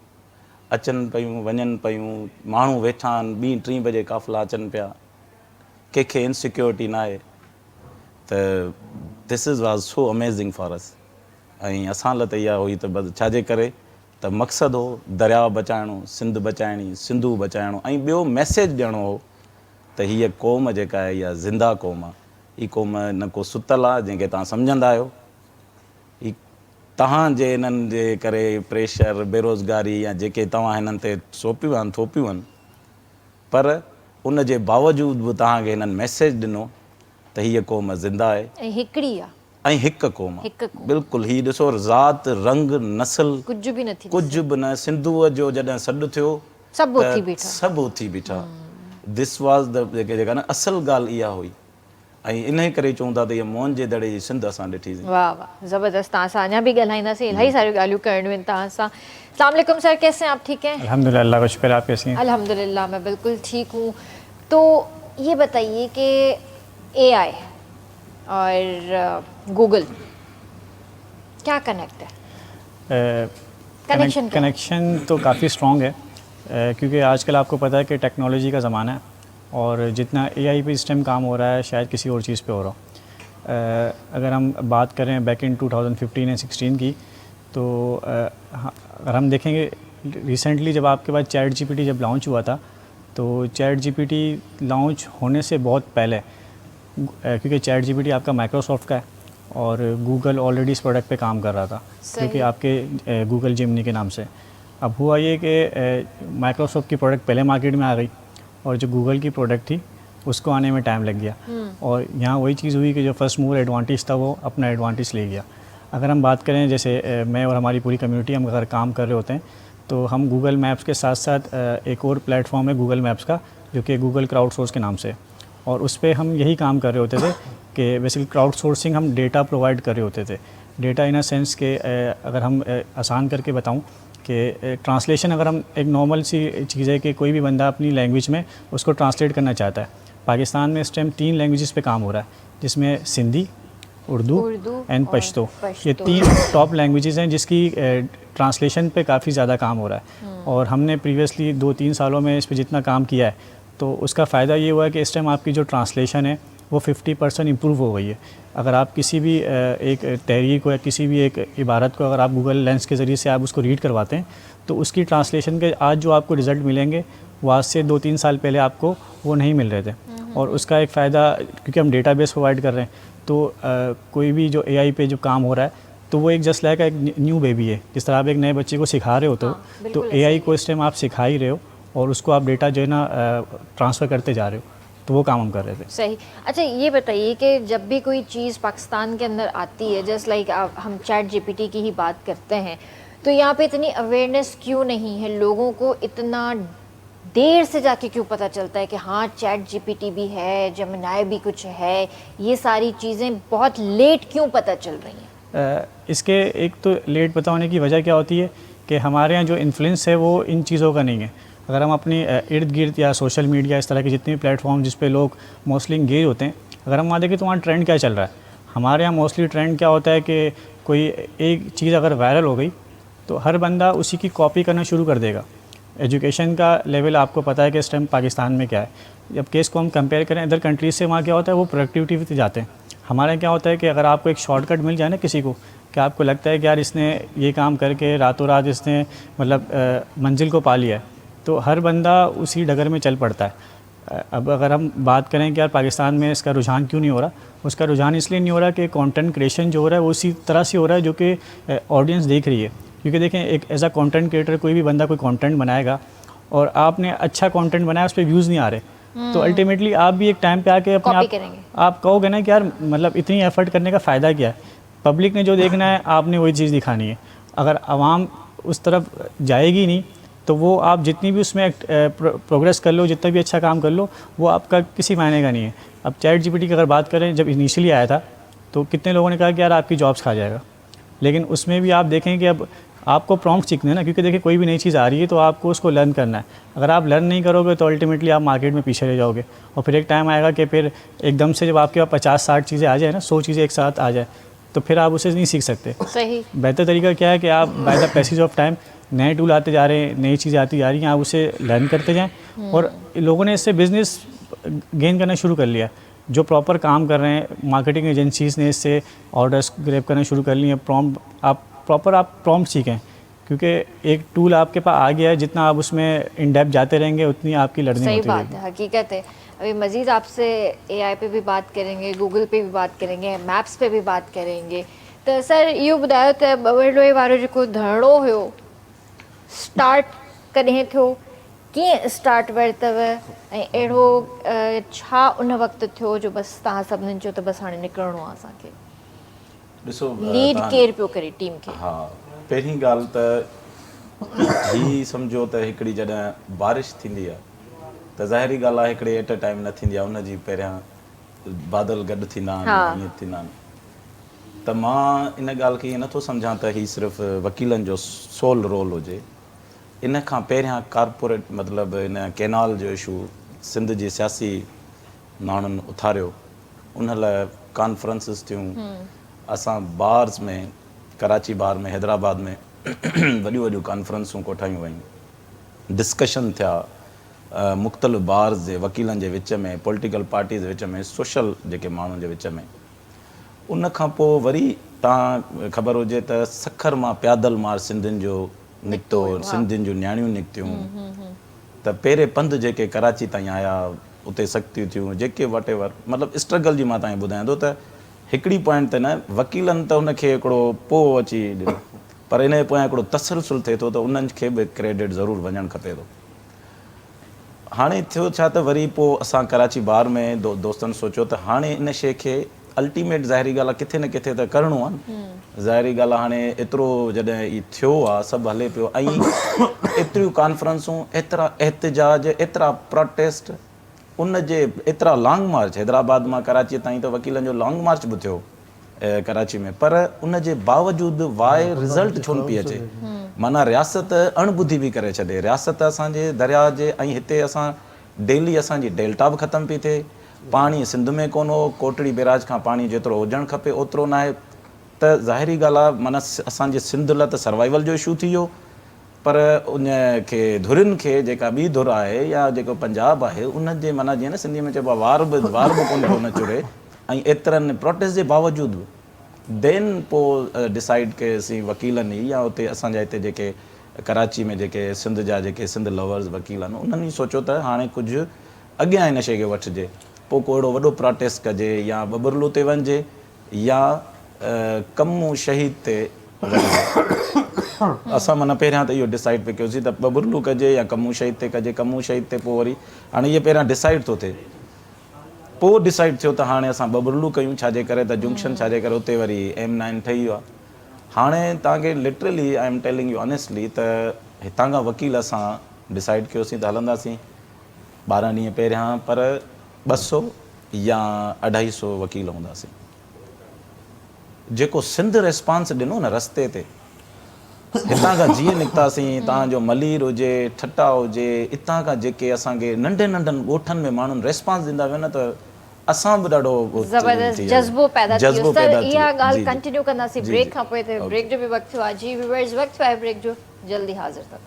अचनि पियूं वञनि पियूं, माण्हू वेठा आहिनि, 2-3 बजे काफ़िला अचनि पिया, कंहिंखे इनसिक्योरिटी न आहे। त this is was so amazing for us. ऐं असां लाइ त इहा हुई त बसि छाजे करे त मक़सदु हो दरिया बचाइणो, सिंध बचाइणी, सिंधू बचाइणो, ऐं ॿियो मैसेज ॾियणो हो त हीअ क़ौम जेका आहे इहा ज़िंदा क़ौम आहे। हीअ क़ौम न को सुतल आहे जंहिंखे तव्हां सम्झंदा आहियो, हीअ तव्हांजे हिननि जे करे प्रेशर, बेरोज़गारी या जेके तव्हां हिननि ते थोपियूं आहिनि, पर उन जे बावजूदि बि तव्हांखे हिननि मैसेज ॾिनो त हीअ क़ौम ज़िंदा आहे ऐं हिकिड़ी आहे ऐं हिकु क़ौम आहे। बिल्कुलु। हीअ ॾिसो, ज़ात, रंग, नस्ल कुझु बि न। सिंधूअ जो जॾहिं सॾु थियो सभु उथी बीठा। दिस वॉज़ द जेका न असल ॻाल्हि इहा हुई। ऐं इन करे चऊं था त इहा मोहन जे दड़े जी सिंध असां ॾिठीसीं। वाह वाह, ज़बरदस्त। तव्हां सां अञा बि ॻाल्हाईंदासीं, इलाही सारियूं ॻाल्हियूं करणियूं आहिनि तव्हां सां। अस्सलाम वालेकुम सर, कैसे हैं आप? ठीक हैं? अल्हम्दुलिल्लाह, अल्लाह का शुक्र है। आप कैसी हैं? अल्हम्दुलिल्लाह, मैं बिल्कुल ठीक हूँ। तो ये बताइए कि AI और गूगल क्या कनेक्ट है? कनेक्शन तो काफ़ी स्ट्रॉन्ग है, क्योंकि आजकल आपको पता है कि टेक्नोलॉजी का ज़माना है और जितना AI पे इस टाइम काम हो रहा है शायद किसी और चीज़ पे हो रहा हो। अगर हम बात करें बैक इन 2015 एंड 16 की, तो अगर हम देखेंगे रिसेंटली जब आपके पास चैट जीपीटी जब लॉन्च हुआ था, तो चैट जीपीटी लॉन्च होने से बहुत पहले, क्योंकि चैट जीपीटी आपका माइक्रोसॉफ्ट का है और गूगल ऑलरेडी इस प्रोडक्ट पे काम कर रहा था, क्योंकि आपके गूगल जिमनी के नाम से। अब हुआ ये कि माइक्रोसॉफ्ट की प्रोडक्ट पहले मार्केट में आ गई और जो गूगल की प्रोडक्ट थी उसको आने में टाइम लग गया, और यहाँ वही चीज़ हुई कि जो फर्स्ट मूवर एडवांटेज था वो अपना एडवांटेज ले गया। अगर हम बात करें, जैसे मैं और हमारी पूरी कम्युनिटी हम अगर काम कर रहे होते हैं, तो हम गूगल मैप्स के साथ साथ एक और प्लेटफॉर्म है गूगल मैप्स का, जो कि गूगल क्राउड सोर्स के नाम से, और उस पर हम यही काम कर रहे होते थे कि बेसिकली क्राउड सोर्सिंग, हम डेटा प्रोवाइड कर रहे होते थे। डेटा इन अ सेंस के अगर हम आसान करके बताऊं कि ट्रांसलेशन, अगर हम एक नॉर्मल सी चीज़ है कि कोई भी बंदा अपनी लैंग्वेज में उसको ट्रांसलेट करना चाहता है। पाकिस्तान में इस टाइम 3 लैंग्वेजेस पे काम हो रहा है, जिसमें सिंधी, उर्दू एंड पश्तो, ये 3 टॉप लैंग्वेजेस हैं जिसकी ट्रांसलेशन पे काफ़ी ज़्यादा काम हो रहा है। और हमने प्रीवियसली 2-3 सालों में इस पे जितना काम किया है, तो उसका फ़ायदा ये हुआ है कि इस टाइम आपकी जो ट्रांसलेशन है वो 50% इम्प्रूव हो गई है। अगर आप किसी भी एक तहरीर को या किसी भी एक इबारत को अगर आप गूगल लेंस के ज़रिए से आप उसको रीड करवाते हैं, तो उसकी ट्रांसलेशन के आज जो आपको रिज़ल्ट मिलेंगे वो आज से 2-3 साल पहले आपको वो नहीं मिल रहे थे। और उसका एक फ़ायदा, क्योंकि हम डेटाबेस प्रोवाइड कर रहे हैं, तो कोई भी जो एआई पे जो काम हो रहा है, तो वो एक जस्ट लाइक एक न्यू बेबी है। जिस तरह आप एक नए बच्चे को सिखा रहे हो, तो एआई को इस टाइम आप सिखा ही रहे हो और उसको आप डेटा जो है ना ट्रांसफ़र करते जा रहे हो, तो वो काम हम कर रहे थे। सही। अच्छा, ये बताइए कि जब भी कोई चीज़ पाकिस्तान के अंदर आती है, जस्ट लाइक हम चैट जीपीटी की ही बात करते हैं, तो यहाँ पे इतनी अवेयरनेस क्यों नहीं है? लोगों को इतना देर से जाके क्यों पता चलता है कि हाँ चैट जीपीटी भी है, जेमिनाई भी कुछ है, ये सारी चीज़ें बहुत लेट क्यों पता चल रही हैं? इसके एक तो लेट पता होने की वजह क्या होती है कि हमारे यहाँ जो इन्फ्लुएंस है वो इन चीज़ों का नहीं है। अगर हम अपने इर्द गिर्द या सोशल मीडिया, इस तरह के जितने भी प्लेटफॉर्म जिस पे लोग मोस्टली इंगेज होते हैं, अगर हम वहाँ देखें तो वहाँ ट्रेंड क्या चल रहा है। हमारे यहाँ मोस्टली ट्रेंड क्या होता है कि कोई एक चीज़ अगर वायरल हो गई तो हर बंदा उसी की कॉपी करना शुरू कर देगा। एजुकेशन का लेवल आपको पता है कि इस टाइम पाकिस्तान में क्या है। जब केस को हम कंपेयर करें अदर कंट्रीज से, वहाँ क्या होता है वो प्रोडक्टिविटी पे जाते हैं। हमारे यहाँ क्या होता है कि अगर आपको एक शॉर्टकट मिल जाए ना किसी को, कि आपको लगता है कि यार इसने ये काम करके रातों रात इसने मतलब मंजिल को पा लिया है, तो हर बंदा उसी डगर में चल पड़ता है। अब अगर हम बात करें कि यार पाकिस्तान में इसका रुझान क्यों नहीं हो रहा, उसका रुझान इसलिए नहीं हो रहा कि कंटेंट क्रिएशन जो हो रहा है वो उसी तरह से हो रहा है जो कि ऑडियंस देख रही है। क्योंकि देखें, एक एज अ कंटेंट क्रिएटर कोई भी बंदा कोई कंटेंट बनाएगा और आपने अच्छा कंटेंट बनाया, उस पर व्यूज़ नहीं आ रहे, तो अल्टीमेटली आप भी एक टाइम पे आके अपने आप कहोगे ना कि यार मतलब इतनी एफर्ट करने का फ़ायदा क्या है। पब्लिक ने जो देखना है आपने वही चीज़ दिखानी है। अगर आवाम उस तरफ जाएगी नहीं तो वो आप जितनी भी उसमें प्रोग्रेस कर लो, जितना भी अच्छा काम कर लो, वो आपका किसी मायने का नहीं है। अब चैट जीपीटी की अगर बात करें, जब इनिशियली आया था तो कितने लोगों ने कहा कि यार आपकी जॉब्स खा जाएगा, लेकिन उसमें भी आप देखें कि अब आपको प्रॉम्प्ट सीखना है ना, क्योंकि देखिए कोई भी नई चीज़ आ रही है तो आपको उसको लर्न करना है। अगर आप लर्न नहीं करोगे तो अल्टीमेटली आप मार्केट में पीछे रह जाओगे, और फिर एक टाइम आएगा कि फिर एकदम से जब आपके पास 50-60 चीज़ें आ जाए ना, 100 चीज़ें एक साथ आ जाए, तो फिर आप उसे नहीं सीख सकते। सही। बेहतर तरीका क्या है कि आप by the passage of time नए टूल आते जा रहे हैं, नई चीज़ें आती जा रही हैं, आप उसे लर्न करते जाएँ। और लोगों ने इससे बिज़नेस गेन करना शुरू कर लिया। जो प्रॉपर काम कर रहे हैं, मार्केटिंग एजेंसीज़ ने इससे ऑर्डर्स ग्रैब करना शुरू कर लिए। आप प्रॉम्प्ट सीखें, क्योंकि एक टूल आपके पास आ गया है, जितना आप उसमें इन डेप्थ जाते रहेंगे उतनी आपकी लर्निंग होती रहेगी। सही बात है, हकीकत है। अभी मज़ीद आपसे एआई पे भी बात करेंगे, गूगल पे भी बात करेंगे, मैप्स पे भी बात करेंगे। तो सर इहो ॿुधायो त बबरडोए वारो जेको धरणो हुयो स्टार्ट कॾहिं थियो, कीअं स्टार्ट वरितव, ऐं अहिड़ो छा उन वक़्तु थियो जो बसि तव्हां सभिनीनि चयो त बसि हाणे निकिरणो आहे असांखे? ॾिसो, लीड केरु पियो करे टीम खे? हा, पहिरीं ॻाल्हि त ही सम्झो त हिकिड़ी जॾहिं बारिश थींदी आहे त ज़ाहिरी ॻाल्हि आहे हिकिड़े एट अ टाइम न थींदी आहे, उनजी पहिरियां बादल गॾु थींदा आहिनि, ईअं थींदा आहिनि। त मां इन ॻाल्हि खे ईअं नथो सम्झां त ही सिर्फ़ु वकीलनि जो सोल रोल हुजे। इन खां पहिरियां कारपोरेट मतिलबु इन कैनाल जो इशू सिंध जी सियासी माण्हुनि उथारियो, उन लाइ कॉन्फ्रेंसिस थियूं। असां बार्स में, कराची बार में, हैदराबाद में वॾियूं वॾियूं कॉन्फ्रेंसूं कोठायूं वयूं, डिस्कशन थिया मुख़्तलिफ़ बार्स जे वकीलनि जे विच में, पॉलिटिकल पार्टीज़ जे विच में, सोशल जेके माण्हुनि जे विच में। उन खां पोइ वरी तव्हां ख़बर हुजे त सखर मां प्यादल मार सिंधियुनि जो निकितो, सिंधियुनि जूं न्याणियूं निकितियूं, त पहिरें पंध जेके कराची ताईं आया, उते सख़्तियूं थियूं, जेके वट एवर मतिलबु स्ट्रगल जी मां तव्हांखे ॿुधायां थो त हिकिड़ी पॉइंट ते न वकीलनि त हुनखे हिकिड़ो पोइ अची ॾिनो, पर इन जे पोयां हिकिड़ो तसलसुल थिए थो त उन्हनि खे बि क्रेडिट ज़रूरु वञणु खपे थो। हाणे थियो छा त वरी पोइ असां कराची बार में दोस्तनि सोचियो त हाणे इन शइ खे अल्टीमेट ज़ाहिरी ॻाल्हि आहे किथे न किथे त करिणो आहे न। ज़ाहिरी ॻाल्हि आहे हाणे एतिरो जॾहिं ई थियो आहे, सभु हले पियो, ऐं एतिरियूं कॉन्फ्रेंसूं, एतिरा एहतजाज, एतिरा प्रोटेस्ट, उन जे एतिरा लॉन्ग मार्च, हैदराबाद मां कराची ताईं त वकीलनि जो लॉन्ग मार्च बि थियो कराची में, पर उन जे बावजूदि वाए रिज़ल्ट छो न पई अचे। माना रियासत अणॿुधी बि करे छॾे, रियासत असांजे दरिया जे, ऐं हिते असां डेली असांजी डेल्टा बि ख़तमु पई थिए, पाणी सिंध में कोन हो, कोटड़ी बैराज खां पाणी जेतिरो हुजणु खपे ओतिरो न आहे, त ज़ाहिरी ॻाल्हि आहे माना असांजे सिंध लाइ त सर्वाइवल जो इशू थी वियो, पर उन खे धुरियुनि खे जेका ॿी धुर आहे या जेको पंजाब आहे उन जे माना जीअं न सिंधीअ में चइबो आहे वार बि कोन पियो न चुरे, ऐं एतिरनि प्रोटेस्ट जे बावजूदि बि देन पोइ डिसाइड कयोसीं वकीलनि या उते असांजा हिते जेके कराची में जेके सिंध जा जेके सिंध लवर्स वकील आहिनि उन्हनि ई सोचियो त हाणे कुझु अॻियां हिन शइ खे वठिजे, पोइ को अहिड़ो वॾो प्रोटेस्ट कजे या बबरलू ते वञिजे या कमू शहीद ते वञिजे। असां माना पहिरियां त इहो डिसाइड पिया कयोसीं त बबरलू कजे या कमू शहीद ते कजे, कमू शहीद ते पोइ वरी हाणे इहे पहिरियां डिसाइड थो थिए, पोइ डिसाइड थियो त हाणे असां बबरलू कयूं, छाजे करे त जंक्शन छाजे करे उते वरी M9 ठही वियो आहे। हाणे तव्हांखे literally I am telling U honestly त हितां खां वकील असां डिसाइड कयोसीं त हलंदासीं 12 ॾींहं पहिरियां, पर 200 या 250 वकील हूंदासीं। जेको सिंध रेस्पॉन्स ॾिनो न रस्ते ते, हितां खां जीअं निकितासीं, तव्हांजो मलीर हुजे, ठट्टा हुजे, हितां खां जेके असांखे नंढे नंढनि ॻोठनि में माण्हुनि रेस्पॉन्स ॾींदा विया न, त असां बि ॾाढो ज़बरदस्त जज़्बो पैदा थियो। सर इहा ॻाल्हि जी, कंटिन्यू कंदासीं ब्रेक खां पोइ, त ब्रेक जो बि वक़्तु थियो आहे। जी व्यूअर्स, वक़्तु आहे ब्रेक जो, जल्दी हाज़िर था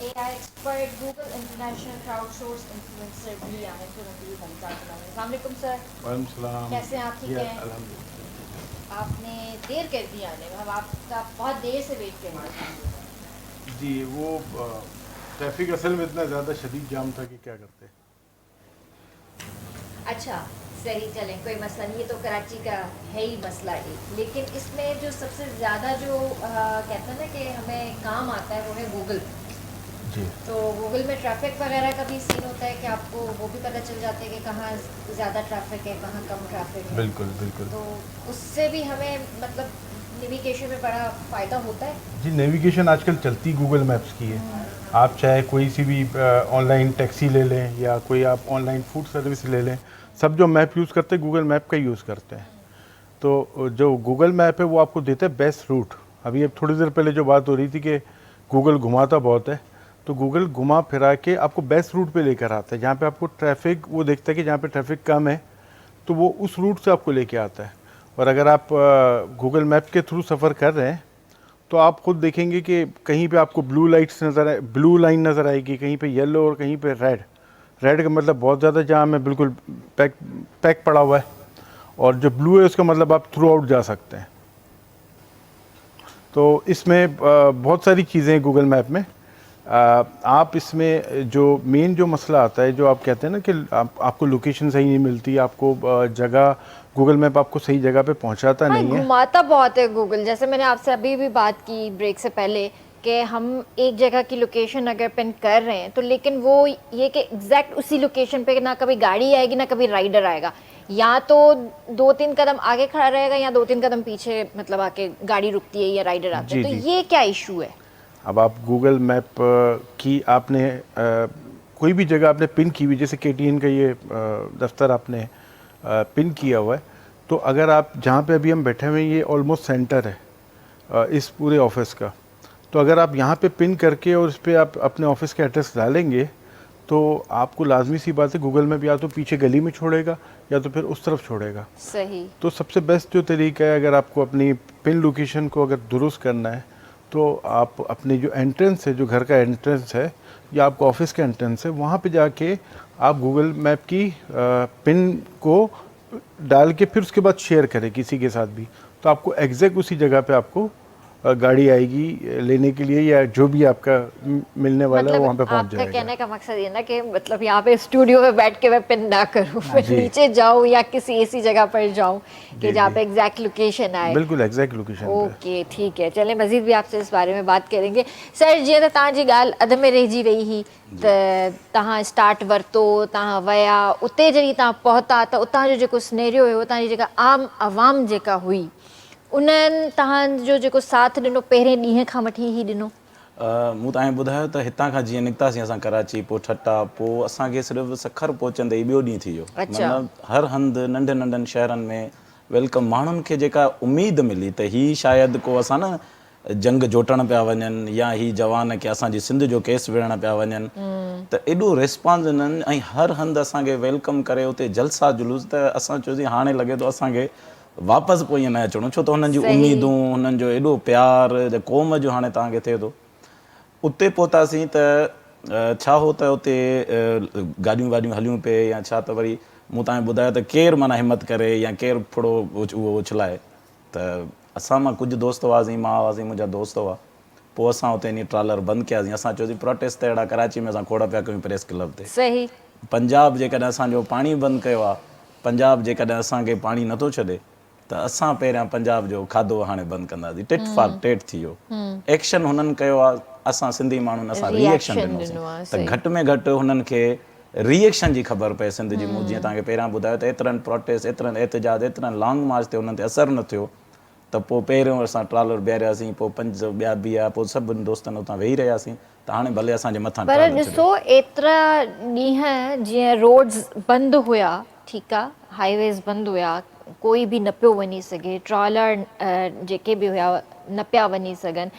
AI expert, Google International Crowdsource Influencer भी आए तो नबी हमजा बनाए। अस्सलाम वालेकुम सर। वालेकुम सलाम। कैसे हैं आप? ठीक हैं? अल्हम्दुलिल्लाह। आपने देर कर दी आने में, हम आपका बहुत देर से वेट कर रहे थे। जी वो ट्रैफिक असल में इतना ज़्यादा शदीद जाम था कि क्या करते। अच्छा सही, चलें कोई मसला नहीं, ये तो कराची का है ही मसला ही, लेकिन इसमें जो सबसे ज़्यादा जो कहते हैं ना कि हमें काम आता है वो है गूगल। जी। तो गूगल में ट्रैफिक वगैरह का भी सीन होता है कि आपको वो भी पता चल जाता है कि कहाँ ज़्यादा ट्रैफिक है, कहाँ कम ट्रैफिक है। बिल्कुल बिल्कुल। तो उससे भी हमें मतलब नेविगेशन में बड़ा फ़ायदा होता है। जी, नेविगेशन आजकल चलती गूगल मैप्स की है। आप चाहे कोई सी भी ऑनलाइन टैक्सी ले लें या कोई आप ऑनलाइन फूड सर्विस ले लें, सब जो मैप यूज़ करते हैं गूगल मैप का यूज़ करते हैं। तो जो गूगल मैप है वो आपको देता है बेस्ट रूट। अभी अब थोड़ी देर पहले जो बात हो रही थी कि गूगल घुमाता बहुत है, तो गूगल घुमा फिरा के आपको बेस्ट रूट पे लेकर आता है, जहाँ पे आपको ट्रैफिक वो देखता है कि जहाँ पे ट्रैफिक कम है तो वो उस रूट से आपको लेके आता है। और अगर आप गूगल मैप के थ्रू सफ़र कर रहे हैं तो आप खुद देखेंगे कि कहीं पे आपको ब्लू लाइट्स ब्लू लाइन नज़र आएगी, कहीं पे येलो और कहीं पे रेड। रेड का मतलब बहुत ज़्यादा जाम है, बिल्कुल पैक पड़ा हुआ है, और जो ब्लू है उसका मतलब आप थ्रू आउट जा सकते हैं। तो इसमें बहुत सारी चीज़ें हैं गूगल मैप में। आप इसमें जो मेन जो मसला आता है, जो आप कहते हैं ना कि आपको लोकेशन सही नहीं मिलती, आपको जगह गूगल मैप आपको सही जगह पे पहुंचाता नहीं है, घुमाता बहुत है गूगल। जैसे मैंने आपसे अभी भी बात की ब्रेक से पहले कि हम एक जगह की लोकेशन अगर पिन कर रहे हैं तो लेकिन वो ये कि एग्जैक्ट उसी लोकेशन पे ना कभी गाड़ी आएगी ना कभी राइडर आएगा, या तो 2-3 कदम आगे खड़ा रहेगा या 2-3 कदम पीछे, मतलब आके गाड़ी रुकती है या राइडर आते हैं, जी, तो जी। ये क्या इशू है? अब आप गूगल मैप की आपने कोई भी जगह आपने पिन की हुई, जैसे केटीएन का ये दफ्तर आपने पिन किया हुआ है, तो अगर आप जहाँ पे अभी हम बैठे हुए हैं ये ऑलमोस्ट सेंटर है इस पूरे ऑफिस का, तो अगर आप यहाँ पे पिन करके और इस पर आप अपने ऑफिस का एड्रेस डालेंगे तो आपको लाजमी सी बात है गूगल मैप या तो पीछे गली में छोड़ेगा या तो फिर उस तरफ छोड़ेगा। सही। तो सबसे बेस्ट जो तरीका है, अगर आपको अपनी पिन लोकेशन को अगर दुरुस्त करना है तो आप अपनी जो एंट्रेंस है, जो घर का एंट्रेंस है या आपका ऑफिस का एंट्रेंस है, वहाँ पे जाके आप गूगल मैप की पिन को डाल के फिर उसके बाद शेयर करें किसी के साथ भी, तो आपको एग्जैक्ट उसी जगह पे आपको गाड़ी आएगी लेने के लिए, या जो भी आपका मिलने वाला है वहाँ पे पहुँच आपका जाएगा। कहने का मकसद ये ना कि मतलब यहाँ पे स्टूडियो में बैठ के मैं पिन ना करूँ, फिर जी। नीचे जाऊँ या किसी ऐसी जगह पर जाऊँ कि जी, जहाँ जी। पे एग्जैक्ट लोकेशन आए। बिल्कुल एग्जैक्ट लोकेशन पे। ओके, ठीक है, चले मज़ीद भी आपसे इस बारे में बात करेंगे। सर, जीअं त तव्हांजी ॻाल्हि अध में रहिजी वई हुई त तव्हां स्टार्ट वरितो, तव्हां विया, उते जॾहिं तव्हां पहुता त उतां जो जेको सिनेरियो हुयो, उतां जी जेका आम आवाम जेका हुई, उन्हनि तव्हांजो जेको साथ ॾिनो पहिरें ॾींहं खां वठी ई ॾिनो? मूं तव्हांखे ॿुधायो त हितां खां जीअं निकितासीं असां कराची, पोइ ठटा, पोइ असांखे सिर्फ़ु सखर पहुचंदे ई ॿियो ॾींहुं थी वियो। अच्छा। मतिलबु हर हंधि नंढनि नंढनि शहरनि में वेलकम, माण्हुनि खे जेका उमेद मिली त ही शायदि को असां न जंग जोटण पिया वञनि या ही जवान खे असांजी सिंध जो केस विढ़ण पिया वञनि, त एॾो रिस्पॉन्स ॾिननि ऐं हर हंधि असांखे वेलकम करे उते जलसा जुलूस, त असां चयोसीं हाणे लॻे थो असांखे वापसि पोइ ईअं न अचिणो, छो त हुननि जूं सही। उमेदूं, हुननि जो एॾो प्यारु क़ौम जो हाणे तव्हांखे थिए थो। उते पहुतासीं त छा हो त उते गाॾियूं वाॾियूं हलियूं पिए या छा, त वरी मूं तव्हांखे ॿुधायो त केरु माना हिमत करे या केरु थोरो उहो उछलाए, त असां मां कुझु दोस्त हुआसीं, मां हुआसीं, मुंहिंजा दोस्त हुआ, पोइ असां उते नी ट्रालर बंदि कयासीं। असां चयोसीं प्रोटेस्ट त अहिड़ा कराची में असां खोड़ पिया कयूं प्रेस क्लब ते। सही। पंजाब जेकॾहिं असांजो पाणी बंदि कयो आहे, पंजाब जेकॾहिं असांखे पाणी नथो छॾे त असां पहिरियां पंजाब जो खाधो हाणे बंदि कंदासीं। टिट फॉर टेट थी वियो, एक्शन हुननि कयो आहे, असां सिंधी माण्हुनि असां रिएक्शन ॾिनो आहे, ॾिनोसीं, सही। त घटि में घटि हुननि खे रिएक्शन जी ख़बर पए सिंध जी। मूं जीअं तव्हांखे पहिरियां ॿुधायो त एतिरनि प्रोटेस्ट, एतिरनि एहतजाज, एतिरनि लॉन्ग मार्च ते हुननि ते असरु न थियो, त पोइ पहिरियों असां ट्रालर बीहारियासीं, पोइ 5 ॿिया बीहा, पोइ सभिनि दोस्तनि उतां वेही रहियासीं, त हाणे भले असांजे मथां पर ट्रालर ॾिसो, एतिरा ॾींहं जीअं रोड्स बंदि हुया, ठीकु आहे, हाईवेज़ बंदि हुया, कोई बि न पियो वञी सघे, ट्रॉलर जेके बि हुया न पिया वञी सघनि,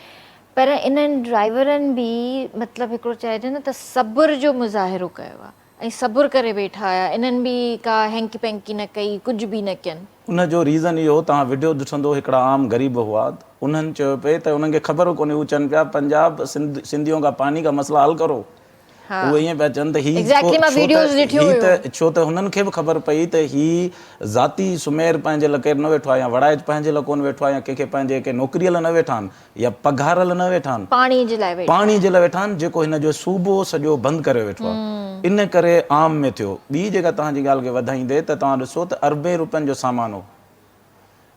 पर इन्हनि ड्राइवरनि बि मतिलबु हिकिड़ो चइजे न त सब्र जो मुज़ाहिरो कयो आहे ऐं सब्र करे वेठा हुया, इन्हनि बि का हैंकी पैंकी न कई, कुझु बि न कयनि। उनजो रीज़न इहो, तव्हां वीडियो ॾिसंदो, हिकिड़ा आम ग़रीब हुआ, उन्हनि चयो पिए त उन्हनि खे ख़बर कोन्हे, हू चवनि पिया पंजाब सिंधियों का पानी का मसला हल करो। उहे ईअं पिया चवनि त Exactly, मां videos ॾिठियूं हुयूं। छो त हुननि खे बि ख़बर पई त ही ज़ाती सुमेर पंहिंजे लाइ केरु न वेठो आहे, या वड़ाइज पंहिंजे लाइ कोन वेठो आहे, या कंहिंखे पंहिंजे के नौकिरीअ लाइ न वेठा आहिनि या पघार लाइ न वेठा आहिनि, पाणी जे लाइ वेठा। पाणी जे लाइ वेठा आहिनि, जेको हिन जो सूबो सॼो बंदि करे वेठो आहे। इन करे आम में थियो। ॿी जेका तव्हांजी ॻाल्हि खे वधाईंदे त तव्हां ॾिसो त अरबे रुपयनि जो सामान हो,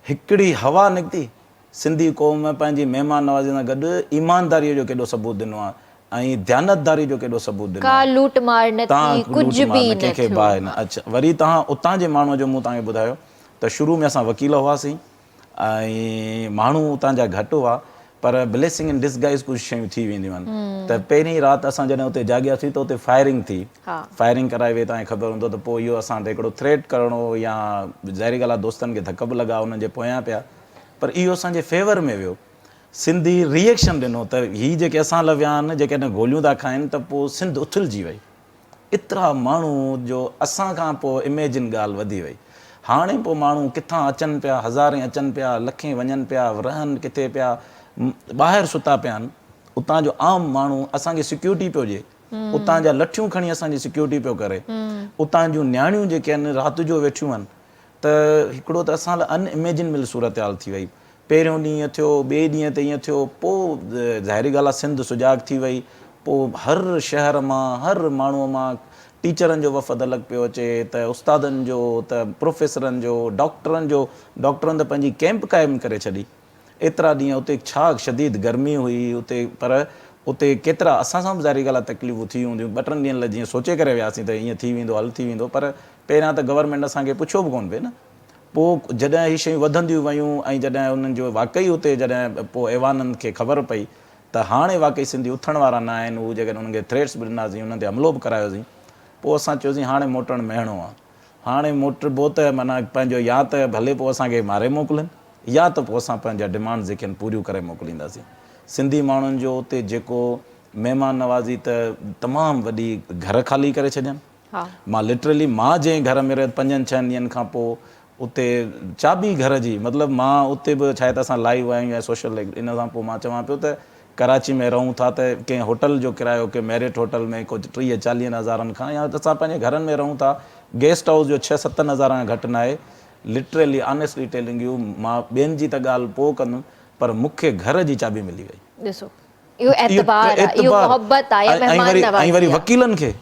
हिकिड़ी हवा निकिती, सिंधी क़ौम पंहिंजी महिमान नवाज़ी सां गॾु ईमानदारीअ जो केॾो सबूत ॾिनो आहे ऐं दयानतदारी जो केॾो सबूत ॾिनो का आहे। लूट मार न थी, कुझु बि न कंहिंखे थियो। बाहि न। अच्छा, वरी तव्हां उतां जे माण्हूअ जो मूं तव्हांखे ॿुधायो त शुरू में असां वकील हुआसीं ऐं माण्हू उतां जा घटि हुआ, पर ब्लेसिंग इन डिसगाइज़ कुझु शयूं थी वेंदियूं आहिनि। त पहिरीं राति असां जॾहिं उते जाॻियासीं त उते फायरिंग थी, फायरिंग कराए वे, तव्हांखे ख़बर हूंदो त पोइ इहो असां ते हिकिड़ो थ्रेट करणो या ज़ाहिरी ॻाल्हि आहे दोस्तनि खे धक बि लॻा उन्हनि जे पोयां पिया, पर इहो असांजे फेवर में वियो। सिंधी रिएक्शन ॾिनो त हीअ जेके असां लाइ विया आहिनि, जेकॾहिं गोलियूं था खाइनि, त पोइ सिंध उथलजी वई। एतिरा माण्हू जो असां खां पोइ इमेजिन ॻाल्हि वधी वई। हाणे पोइ माण्हू किथां अचनि पिया, हज़ारे अचनि पिया, लखे वञनि पिया, रहनि किथे पिया, ॿाहिरि सुता पिया आहिनि। उतां जो आम माण्हू असांखे सिक्योरिटी पियो ॾिए, उतां जा लठियूं खणी असांजी सिक्योरिटी पियो करे, उतां जूं नियाणियूं जेके आहिनि राति जो वेठियूं आहिनि, त हिकिड़ो त असां लाइ अनइमेजिनेबल सूरत हाल थी वई। पहिरियों ॾींहुं ईअं थियो, ॿिए ॾींहं ते ईअं थियो, पोइ ज़ाहिरी ॻाल्हि आहे सिंध सुजाॻ थी वई, पोइ हर शहर मां, हर माण्हूअ मां टीचरनि जो वफ़द अलॻि पियो अचे, त उस्तादनि जो, त प्रोफेसरनि जो, डॉक्टरनि जो। डॉक्टरनि त पंहिंजी कैंप क़ाइमु करे छॾी। एतिरा ॾींहं उते छा शदीद गर्मी हुई उते, पर उते केतिरा असां सां बि ज़ाहिरी ॻाल्हि आहे तकलीफ़ूं थी हूंदियूं 2-3 ॾींहंनि लाइ जीअं सोचे करे वियासीं त ईअं थी वेंदो हल थी वेंदो, पर पहिरियां त गवर्नमेंट असांखे पुछियो बि कोन पिए न। पोइ जॾहिं हीअ शयूं वधंदियूं वियूं ऐं जॾहिं उन्हनि जो वाक़ई उते जॾहिं पोइ ऐवाननि खे ख़बर पई त हाणे वाक़ई सिंधी उथण वारा न आहिनि, उहे जेकॾहिं उन्हनि खे थ्रेट्स बि ॾिनासीं, उन्हनि ते हमिलो बि करायोसीं, पोइ असां चयोसीं हाणे मोटणु महिणो आहे। हाणे मोटिबो त माना पंहिंजो या त भले पोइ असांखे मारे मोकिलनि या त पोइ असां पंहिंजा डिमांड जेके आहिनि पूरियूं करे मोकिलींदासीं। सिंधी माण्हुनि जो उते जेको महिमान नवाज़ी त तमामु वॾी, घर ख़ाली करे छॾियनि। मां लिटरली मां जंहिं घर में 5-6 ॾींहंनि खां पोइ उते चाबी घर जी, मतिलबु मां उते बि छा आहे त असां लाइव आहियूं या सोशल, इन खां पोइ मां चवां पियो त कराची में रहूं था त कंहिं होटल जो किरायो, कंहिं मैरिट होटल में कुझु 30-40 हज़ारनि खां, या त असां पंहिंजे घरनि में रहूं था, गेस्ट हाउस जो 6-7 हज़ार खां घटि न आहे। लिटरली ऑनेस्टली टेलिंग यू, मां ॿियनि जी त ॻाल्हि पोइ कंदुमि, पर मूंखे घर जी चाबी मिली वई। ॾिसो इहो एतबार आहे, इहो मोहब्बत आहे, महिमान नवाज़ी ऐं वरी वकीलनि खे,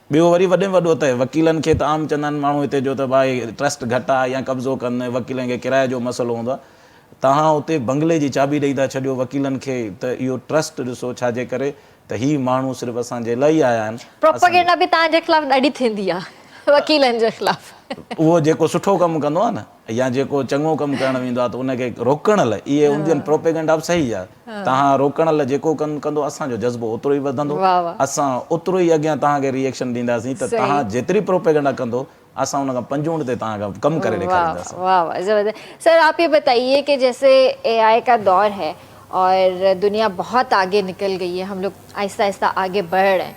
ॿियो वरी वॾे में वॾो त वकीलनि खे त आम चवंदा आहिनि माण्हू हिते जो त भाई ट्रस्ट घटि आहे या कब्ज़ो कनि, वकीलनि खे किराए जो मसइलो हूंदो आहे। तव्हां उते बंगले जी चाबी ॾेई था छॾियो वकीलनि खे, त इहो ट्रस्ट ॾिसो छाजे करे त ही माण्हू सिर्फ़ु असांजे लाइ ई आया आहिनि। प्रोपेगेंडा बि तव्हांजे ख़िलाफ़ ॾाढी थींदी आहे वकीलनि जे ख़िलाफ़। उहो जेको सुठो कमु कंदो आहे न, या जेको चङो कमु करणु वेंदो आहे त उनखे रोकण लाइ इहे हूंदियूं आहिनि प्रोपेगेंडा बि सही आहे। तव्हां रोकण लाइ जेको कमु कंदो असांजो जज़्बो ओतिरो ई वधंदो, असां ओतिरो ई अॻियां तव्हांखे रिएक्शन ॾींदासीं, त तव्हां जेतिरी प्रोपेगेंडा कंदो असां उन खां 5 ते तव्हां कमु करे ॾेखारींदासीं। वाह वाह, ज़बरदस्त। सर आप ये बताइए कि जैसे एआई का दौर है और दुनिया बहुत आगे निकल गई है, हम लोग आहिस्ता आहिस्ता आगे बढ़ रहे हैं,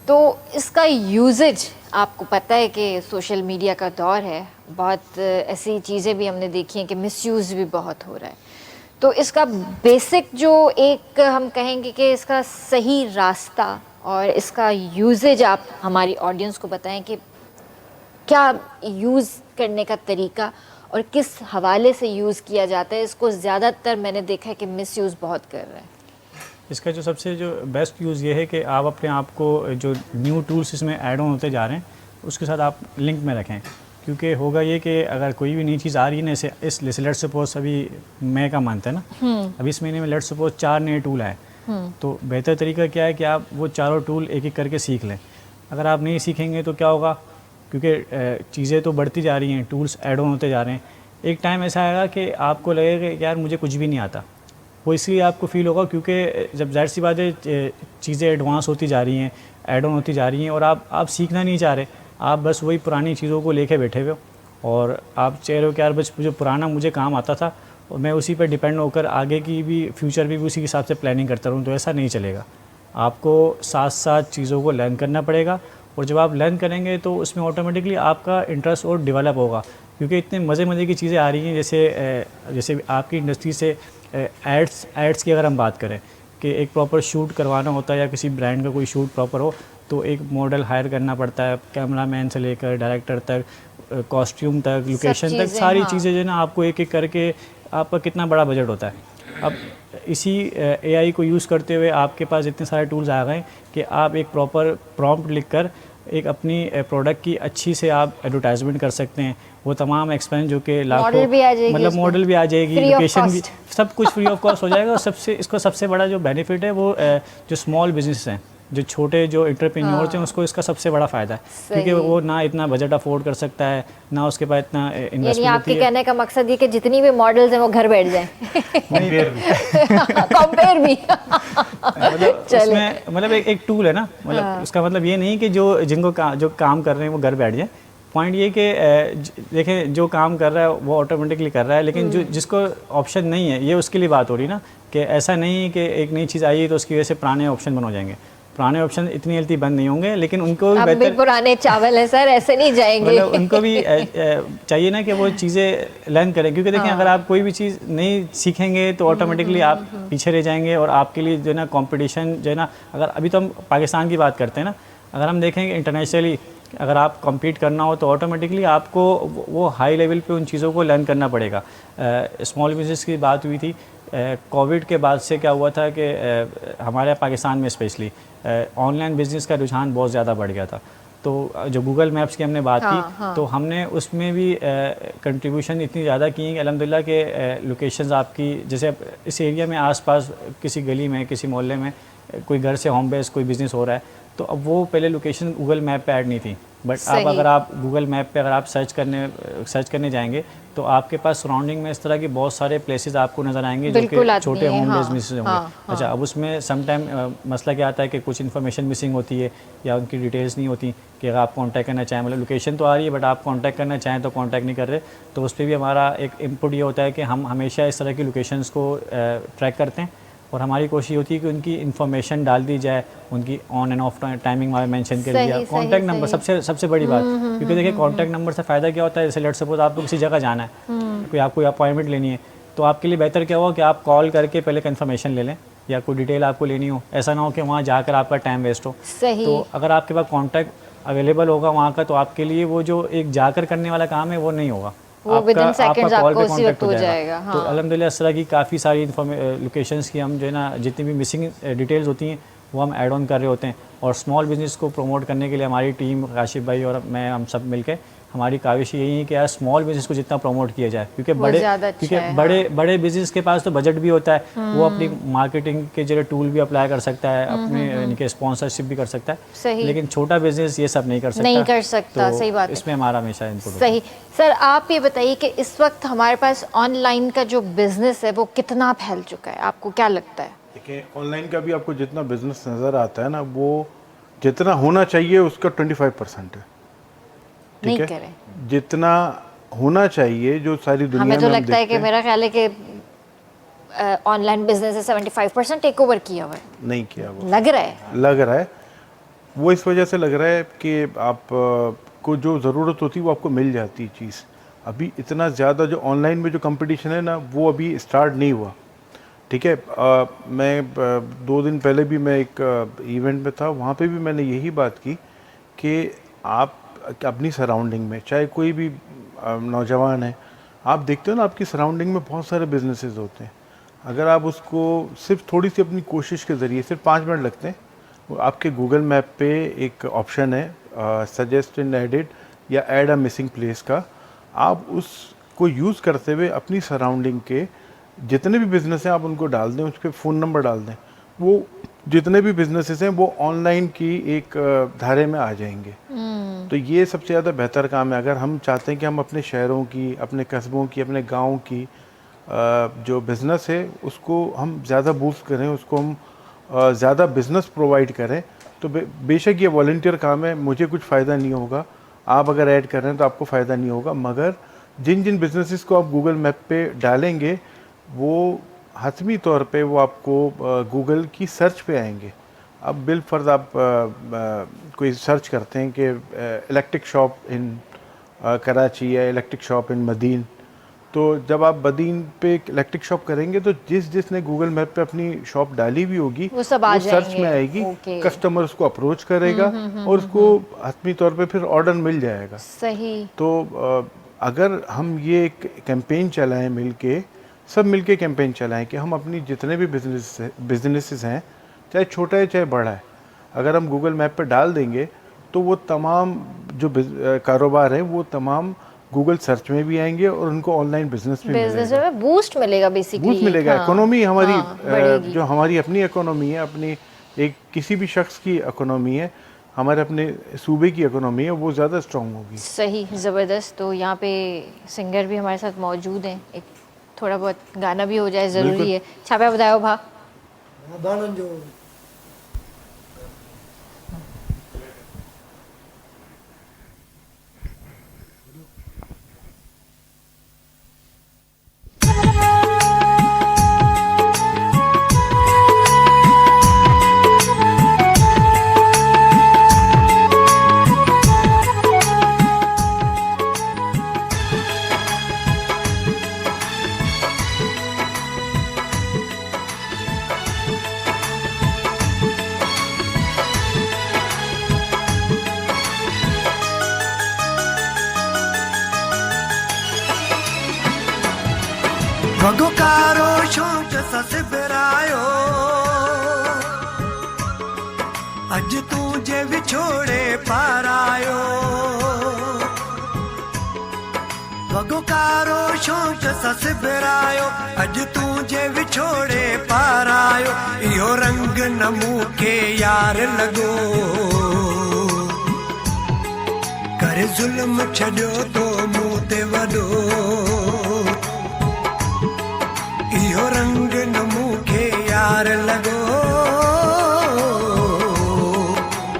तो इसका यूजेज आपको पता है कि सोशल मीडिया का दौर है, बहुत ऐसी चीज़ें भी हमने देखी हैं कि मिसयूज़ भी बहुत हो रहा है, तो इसका बेसिक जो एक हम कहेंगे कि इसका सही रास्ता और इसका यूजेज आप हमारी ऑडियंस को बताएं कि क्या यूज़ करने का तरीका और किस हवाले से यूज़ किया जाता है। इसको ज़्यादातर मैंने देखा है कि मिसयूज़ बहुत कर रहे हैं। इसका जो सबसे जो बेस्ट यूज़ ये है कि आप अपने आप को जो न्यू टूल्स इसमें ऐड ऑन होते जा रहे हैं उसके साथ आप लिंक में रखें, क्योंकि होगा ये कि अगर कोई भी नई चीज़ आ रही है ना, इस लेट्स सपोज अभी मई का मंथ है ना, अभी इस महीने में लेट्स सपोज 4 नए टूल आए, तो बेहतर तरीका क्या है कि आप वो चारों टूल एक एक करके सीख लें। अगर आप नहीं सीखेंगे तो क्या होगा, क्योंकि चीज़ें तो बढ़ती जा रही हैं, टूल्स ऐड ऑन होते जा रहे हैं, एक टाइम ऐसा आएगा कि आपको लगेगा कि यार मुझे कुछ भी नहीं आता। वो इसलिए आपको फील होगा क्योंकि जब जाहिर सी बात है चीज़ें एडवांस होती जा रही हैं, ऐड ऑन होती जा रही हैं, और आप सीखना नहीं चाह रहे, आप बस वही पुरानी चीज़ों को लेके बैठे हुए हो और आप चाह रहे हो कि यार बस जो पुराना मुझे काम आता था और मैं उसी पर डिपेंड होकर आगे की भी फ्यूचर भी उसी के हिसाब से प्लानिंग करता रहूँ, तो ऐसा नहीं चलेगा। आपको साथ साथ चीज़ों को लर्न करना पड़ेगा, और जब आप लर्न करेंगे तो उसमें ऑटोमेटिकली आपका इंटरेस्ट और डेवलप होगा, क्योंकि इतने मज़े की चीज़ें आ रही हैं। जैसे आपकी इंडस्ट्री से एड्स की अगर हम बात करें कि एक प्रॉपर शूट करवाना होता है या किसी ब्रांड का कोई शूट प्रॉपर हो, तो एक मॉडल हायर करना पड़ता है, कैमरामैन से लेकर डायरेक्टर तक, कॉस्ट्यूम तक, लोकेशन तक, सारी चीज़ें जो है ना आपको एक एक करके, आपका कितना बड़ा बजट होता है। अब इसी एआई को यूज़ करते हुए आपके पास इतने सारे टूल्स आ गए कि आप एक प्रॉपर प्रॉम्प्ट लिखकर एक अपनी प्रोडक्ट की अच्छी से आप एडवर्टाइजमेंट कर सकते हैं। वो तमाम एक्सपेंस जो कि लाखों, मतलब मॉडल भी आ जाएगी, लोकेशन भी, सब कुछ फ्री ऑफ कॉस्ट हो जाएगा। और इसको सबसे बड़ा जो बेनिफिट है वो जो स्मॉल बिजनेस हैं, जो छोटे जो एंटरप्रेन्योर्स हैं, उसको इसका सबसे बड़ा फ़ायदा है, क्योंकि वो ना इतना बजट अफोर्ड कर सकता है, ना उसके पास इतना इन्वेस्टमेंट। यानी आपके कहने का मकसद ये कि जितनी भी मॉडल्स हैं वो घर बैठ जाएं, कंपेयर भी मतलब एक टूल है ना, मतलब उसका मतलब ये नहीं कि जो काम कर रहे हैं वो घर बैठ जाए। पॉइंट ये कि देखें जो काम कर रहा है वो ऑटोमेटिकली कर रहा है, लेकिन जिसको ऑप्शन नहीं है, ये उसके लिए बात हो रही ना, कि ऐसा नहीं कि एक नई चीज़ आई है तो उसकी वजह से पुराने ऑप्शन बंद हो जाएंगे। पुराने ऑप्शन इतनी जल्दी बंद नहीं होंगे, लेकिन उनको भी बेहतर, पुराने चावल है सर, ऐसे नहीं जाएंगे। मतलब उनको भी चाहिए ना कि वो चीज़ें लर्न करें, क्योंकि देखें अगर आप कोई भी चीज़ नहीं सीखेंगे तो ऑटोमेटिकली आप पीछे रह जाएंगे, और आपके लिए जो है ना कंपटीशन जो है ना, अगर अभी तो हम पाकिस्तान की बात करते हैं ना, अगर हम देखेंगे इंटरनेशनली अगर आप कम्पीट करना हो तो ऑटोमेटिकली आपको वो हाई लेवल पे उन चीज़ों को लर्न करना पड़ेगा। स्मॉल बिजनेस की बात हुई थी, कोविड के बाद से क्या हुआ था कि हमारे पाकिस्तान में स्पेशली ऑनलाइन बिज़नेस का रुझान बहुत ज़्यादा बढ़ गया था। तो जो गूगल मैप्स की हमने बात हाँ, की, हाँ। तो हमने उसमें भी कंट्रीब्यूशन इतनी ज़्यादा की है कि अल्हम्दुलिल्लाह के लोकेशंस आपकी, जैसे अब इस एरिया में आसपास किसी गली में, किसी मोहल्ले में कोई घर से होम बेस कोई बिज़नेस हो रहा है, तो अब वो पहले लोकेशन गूगल मैप पे ऐड नहीं थी, बट सही। अब अगर आप गूगल मैप पे अगर आप सर्च करने जाएंगे तो आपके पास सराउंडिंग में इस तरह के बहुत सारे प्लेसेस आपको नज़र आएंगे जो बिल्कुल कि आती छोटे हैं, होम हाँ, बेस्ड बिजनेस होंगे। हाँ, अच्छा, अब उसमें सम टाइम मसला क्या आता है कि कुछ इन्फॉर्मेशन मिसिंग होती है या उनकी डिटेल्स नहीं होती कि अगर आप कांटेक्ट करना चाहें, मतलब लोकेशन तो आ रही है बट आप कांटेक्ट करना चाहें तो कांटेक्ट नहीं कर रहे, तो उस पर भी हमारा एक इनपुट ये होता है कि हम हमेशा इस तरह की लोकेशंस को ट्रैक करते हैं और हमारी कोशिश होती है कि उनकी इन्फॉर्मेशन डाल दी जाए, उनकी ऑन एंड ऑफ टाइमिंग में मेंशन कर दिया, सही, कांटेक्ट नंबर सही। सबसे बड़ी बात, क्योंकि देखिए कांटेक्ट नंबर से फ़ायदा क्या होता है, जैसे लेट सपोज आपको किसी जगह जाना है, कोई आपको अपॉइंटमेंट लेनी है, तो आपके लिए बेहतर क्या होगा कि आप कॉल करके पहले कंफर्मेशन ले लें या कोई डिटेल आपको लेनी हो, ऐसा ना हो कि वहाँ जाकर आपका टाइम वेस्ट हो। सही। तो अगर आपके पास कॉन्टैक्ट अवेलेबल होगा वहाँ का, तो आपके लिए वो जो एक जाकर करने वाला काम है वो नहीं होगा, वो within seconds कॉल आपको पे उसी कांटेक्ट वक्त हो जाएगा, तो हाँ। अल्हम्दुलिल्लाह इस तरह की काफ़ी सारी लोकेशंस की हम जो है ना, जितनी भी मिसिंग डिटेल्स होती हैं वो हम ऐड ऑन कर रहे होते हैं। और स्मॉल बिज़नेस को प्रमोट करने के लिए हमारी टीम, काशिफ भाई और मैं, हम सब मिलकर हमारी काविश यही है कि यार स्मॉल बिज़नेस को जितना प्रमोट किया जाए, क्योंकि ज़्यादा अच्छा क्योंकि है, बड़े बिज़नेस के पास तो बजट भी होता है, वो अपनी मार्केटिंग के जो टूल भी अप्लाई कर सकता है, अपने इनके स्पॉन्सरशिप भी कर सकता है, सही। लेकिन छोटा बिज़नेस ये सब नहीं कर सकता। नहीं कर सकता, तो सही बात है। इसमें हमारा हमेशा इनपुट होता है। सही। सर आप ये बताइए कि इस वक्त हमारे पास ऑनलाइन का जो बिजनेस है वो कितना फैल चुका है, आपको क्या लगता है? देखिए, ऑनलाइन का भी आपको जितना बिजनेस नज़र आता है ना, वो जितना होना चाहिए उसका 25% है। नहीं ठीक है, करें। जितना होना चाहिए, जो सारी दुनिया हमें में तो हम लगता है देखते कि हैं, मेरा ख्याल है कि ऑनलाइन बिजनेस है 75% टेक ओवर किया हुआ है, नहीं किया वो। लग रहा है। वो इस वजह से लग रहा है कि आप को जो ज़रूरत होती है वो आपको मिल जाती है चीज़। अभी इतना ज़्यादा जो ऑनलाइन में जो कंपटीशन है ना, वो अभी स्टार्ट नहीं हुआ। ठीक है, मैं 2 दिन पहले भी मैं एक इवेंट में था, वहाँ पे भी मैंने यही बात की कि आप अपनी सराउंडिंग में, चाहे कोई भी नौजवान है, आप देखते हो ना आपकी सराउंडिंग में बहुत सारे बिजनेसेस होते हैं। अगर आप उसको सिर्फ थोड़ी सी अपनी कोशिश के ज़रिए, सिर्फ 5 मिनट लगते हैं, वो आपके गूगल मैप पे एक ऑप्शन है सजेस्ट एंड एडिट या ऐड अ मिसिंग प्लेस का, आप उसको यूज़ करते हुए अपनी सराउंडिंग के जितने भी बिज़नेस हैं आप उनको डाल दें, उस पर फ़ोन नंबर डाल दें, वो जितने भी बिज़नेसेस हैं वो ऑनलाइन की एक धारे में आ जाएंगे। तो ये सबसे ज़्यादा बेहतर काम है। अगर हम चाहते हैं कि हम अपने शहरों की, अपने कस्बों की, अपने गाँव की जो बिज़नेस है उसको हम ज़्यादा बूस्ट करें, उसको हम ज़्यादा बिज़नेस प्रोवाइड करें, तो बेशक ये वॉलंटियर काम है, मुझे कुछ फ़ायदा नहीं होगा, आप अगर ऐड कर रहे हैं तो आपको फ़ायदा नहीं होगा, मगर जिन जिन बिज़नेसेस को आप गूगल मैप पे डालेंगे वो हतमी तौर पे वो आपको गूगल की सर्च पे आएंगे। अब बिलफर्ज आप कोई सर्च करते हैं कि इलेक्ट्रिक शॉप इन कराची या इलेक्ट्रिक शॉप इन मदीन, तो जब आप मदीन पे इलेक्ट्रिक शॉप करेंगे तो जिसने गूगल मैप पे अपनी शॉप डाली हुई होगी वो सब आ सर्च जाएंगे। में आएगी, ओके। कस्टमर उसको अप्रोच करेगा और उसको हतमी तौर पे फिर ऑर्डर मिल जाएगा। सही। तो अगर हम ये एक कैंपेन चलाएं, सब मिलके कैंपेन चलाएं कि हम अपनी जितने भी बिजनेसेस हैं, चाहे छोटा है चाहे बड़ा है, अगर हम गूगल मैप पे डाल देंगे तो वो तमाम जो कारोबार हैं वो तमाम गूगल सर्च में भी आएंगे और उनको ऑनलाइन बिजनेस में में बूस्ट मिलेगा, बेसिकली बूस्ट मिलेगा। इकोनॉमी हमारी बढ़ेगी। जो हमारी अपनी इकोनॉमी है, अपनी एक किसी भी शख्स की इकोनॉमी है, हमारे अपने सूबे की इकोनॉमी है, वो ज़्यादा स्ट्रॉन्ग होगी। सही, ज़बरदस्त। तो यहाँ पे सिंगर भी हमारे साथ मौजूद हैं, एक थोड़ा बहुत गाना भी हो जाए ज़रूरी है। छापा बताओ भा बाणन जो अज तू जे विछोड़े पारायो वगो कारो शौक सस बिरायो अज तू जे विछोड़े पारायो इहो रंग न मूंखे यार लॻो करे ज़ुल्म छॾियो तो मूं ते वॾो इहो रंग न मूंखे यार लॻो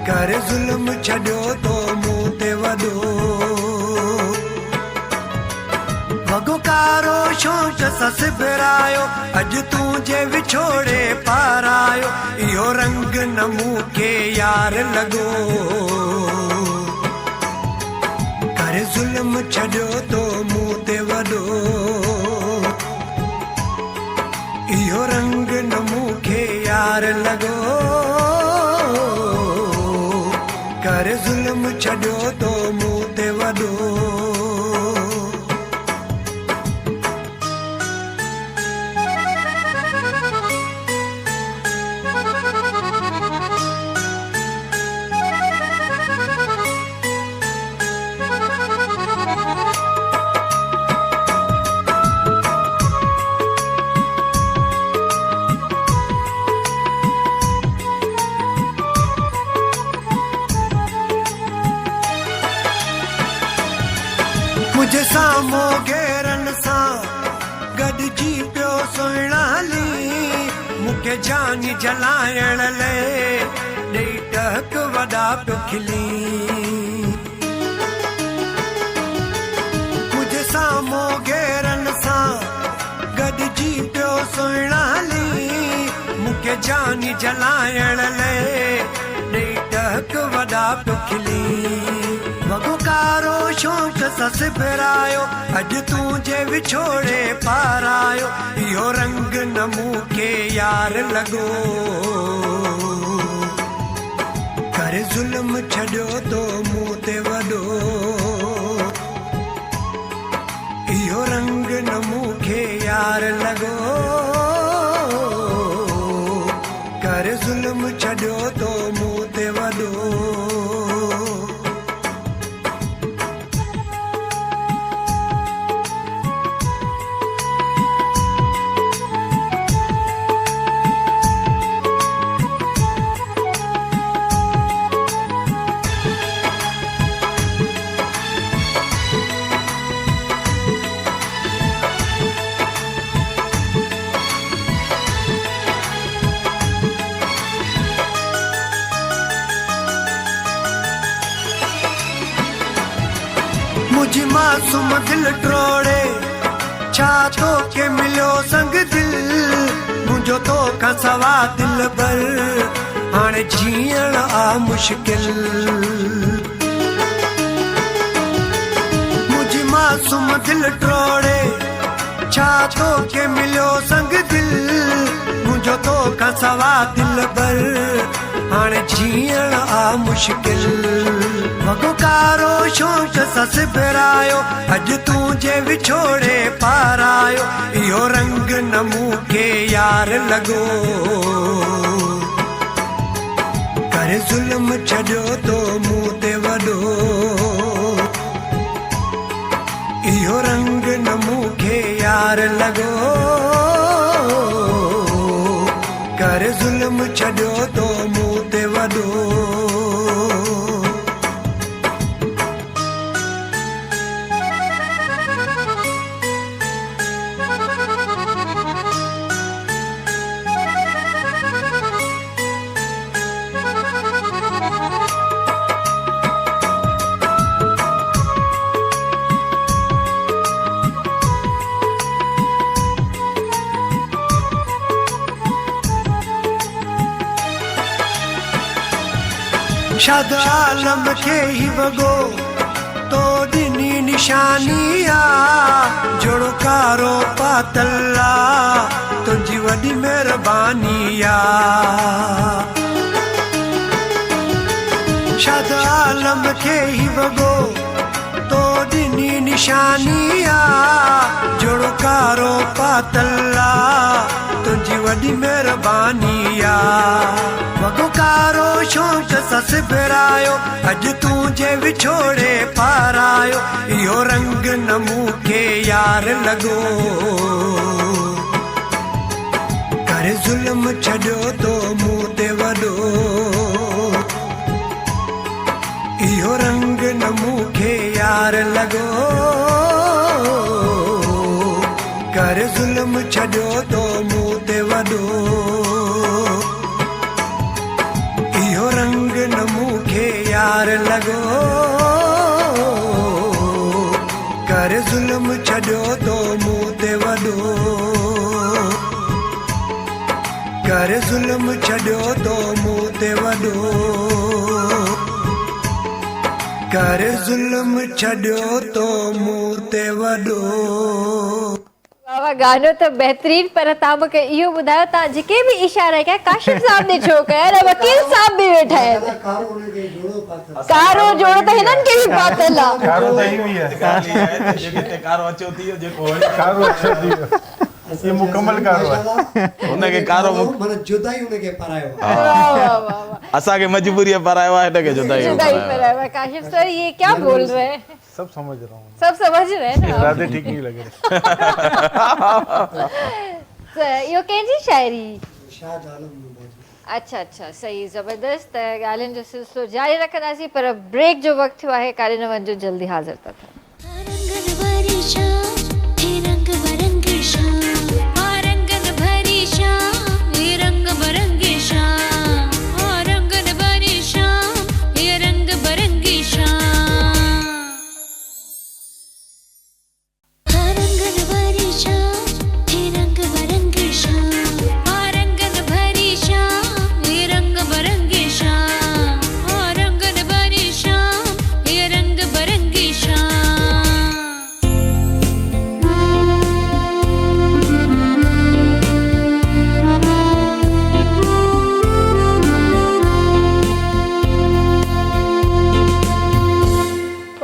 करे ज़ुल्म छॾियो तो मूं ते वॾो वॻो कारो शौक सस बिरायो अॼु तूं जे विछोड़े पारायो इहो रंग न मूंखे यार लॻो करे ज़ुल्म छॾियो तो मूं ते वॾो इहो रंग न मूंखे यार लॻो करे ज़ुल्म छॾियो तो मूं ते वॾो मुझे सामो घेरन सां गॾिजी पियो सुहिणा हली मूंखे जानी जलाइण लाइ ॾेई टहक वॾा पियो खिली मुझे सामो घेरन सां गॾिजी पियो सुहिणा हली मूंखे जानी जलाइण लाइ ॾेई टहक वॾा पियो खिली वॻो कारो शौक सस बिरायो अॼु तूं जे विछोड़े पारायो इहो रंग न मूंखे यार लॻो करे ज़ुल्म छॾियो तो मूं ते वॾो इहो रंग न मूंखे यार लॻो करे ज़ुल्म छॾियो तो मूं ते वॾो मुझी मासूम दिल ट्रोड़े छा तो के मिलियो संग दिल मुंहिंजो तो खां सवा दिल भर हाणे जीअण आ मुश्किल मुझी मासूम दिल ट्रोड़े छा तो के मिलियो संग दिल मुंहिंजो तो खां सवा दिल भर हाणे जीअण आ मुश्किल वॻो कारो शौक सस बिरायो अॼु तूं जे विछोड़े पारायो इहो रंग न मूंखे यार लॻो करे ज़ुल्म छॾियो तो मूं ते वॾो इहो रंग न मूंखे यार लॻो करे ज़ुल्म छॾियो तो मूं ते वॾो शाद आलम खे ही वॻो तो ॾिनी निशानी आ जोड़ो कारो पातल आ तुंहिंजी वॾी महिरबानी आ शाद आलम खे ही वॻो तो ॾिनी निशानी आ जोड़ो कारो पातल आ तुझी वॾी महिरबानी आ वॻो कारो शौक़ सां सिबरायो अॼु तूं जे विछोड़े पारायो इहो रंग न मूंखे यार लॻो करे ज़ुल्म छॾियो तो मूं ते वॾो इहो रंग न मूंखे यार लॻो कर ज़ुल्म छॾियो तो मूं ते वॾो इहो रंग न मूंखे यार लॻो कर ज़ुल्म छॾियो तो मूं ते वॾो कर ज़ुल्म छॾियो तो मूं ते वॾो कर ज़ुल्म छॾियो तो मूं ते वॾो वाह गानो तो बेहतरीन पर तव्हां मूंखे इहो ॿुधायो तव्हां जेके बि इशारा कया काशिफ साहब ने छो कया न वकील साहब बि वेठा आहिनि कारो जोड़ो त हिननि खे बि पातल आहे कारो त ही है कारो अचो थी जेको कारो अच्छा थी वियो। ये मुकम्मल कारो है हुनखे कारो माना जुदाई उनखे परायो वाह वाह वाह वाह असांखे मजबूरी परायो आहे हिनखे जुदाई जुदाई पर है काशिफ सर ये क्या बोल रहे हैं सब समझ रहा हूँ सब समझ रहे हैं ना इरादे ठीक नहीं लग रहे यो कंहिंजी शायरी शाद आलम अच्छा अच्छा सही ज़बरदस्त ॻाल्हियुनि जो सिलसिलो जारी रखंदासीं पर ब्रेक जो वक़्तु थियो आहे कारे न वञिजो जल्दी हाज़िर था थियूं रंगन भरी शाम हे रंग बरंगी शाम रंगन भरी शाम हे रंग बरंगी शाम रंगन भरी शाम हे रंग बरंगी शाम रंगन भरी शाम हे रंग बरंगी शाम रंगन भरी शाम हे रंग बरंगी शाम रंगन भरी शाम हे रंग बरंगी शाम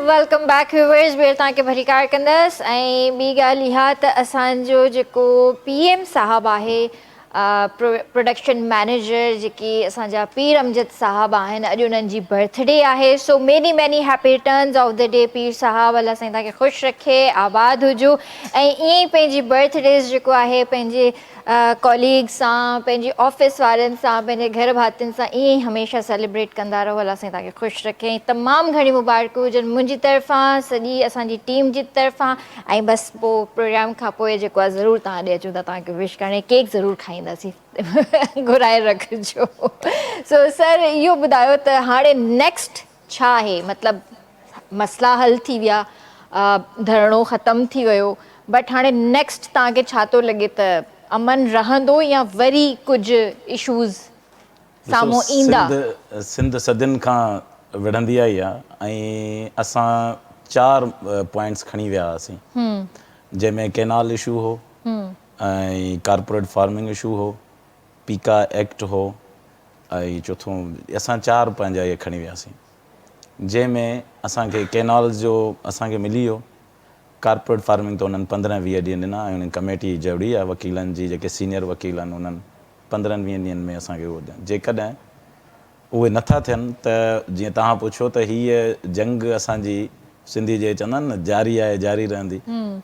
वेलकम बैक व्यूवर्स ॿीहर तव्हांखे भली कार कंदसि ऐं ॿी ॻाल्हि इहा त असांजो जेको PM साहब आहे प्रोडक्शन मैनेजर जेके असांजा पीर अमजद साहब आहिनि अॼु उन्हनि जी बर्थडे आहे so many many happy returns of the day पीर साहब अलाह साईं तव्हांखे ख़ुशि रखे आबाद हुजो ऐं ईअं ई पंहिंजी बर्थडेज़ जेको आहे पंहिंजे कॉलीग सां पंहिंजी ऑफिस वारनि सां पंहिंजे घर भातियुनि सां ईअं ई हमेशह सेलिब्रेट कंदा रहो अलाह साईं तव्हांखे ख़ुशि रखे ऐं तमामु घणी मुबारकूं हुजनि मुंहिंजी तरफ़ां सॼी असांजी टीम जी तरफ़ां ऐं बसि पोइ प्रोग्राम खां पोइ जेको आहे ज़रूरु तव्हां ॾे अचूं था तव्हांखे विश करणु केक ज़रूरु खाईंदासीं घुराए रखिजो सो सर इहो ॿुधायो त हाणे नेक्स्ट छा आहे मतिलबु मसला हल थी विया धरणो ख़तमु थी वियो बट हाणे नेक्स्ट तव्हांखे छा थो लॻे त अमन रहंदो या वरी कुझु इशूज़ साम्हूं ईंदा सिंध सदियुनि खां विढ़ंदी आई आहे ऐं असां 4 पॉइंट्स खणी विया हुआसीं जंहिंमें कैनाल इशू हो ऐं कारपोरेट फार्मिंग इशू हो पीका एक्ट हो ऐं चौथों असां 4 पंहिंजा इहे खणी वियासीं जंहिंमें असांखे कैनाल जो असांखे मिली वियो कारपोरेट फार्मिंग त उन्हनि 15-20 ॾींहं ॾिना ऐं उन्हनि कमेटी जहिड़ी आहे वकीलनि जी जेके सीनियर वकील आहिनि उन्हनि 15-20 ॾींहंनि में असांखे उहो ॾियनि जेकॾहिं उहे नथा थियनि त जीअं तव्हां पुछो त हीअ जंग असांजी सिंधी जे चवंदा आहिनि न जारी आहे जारी रहंदी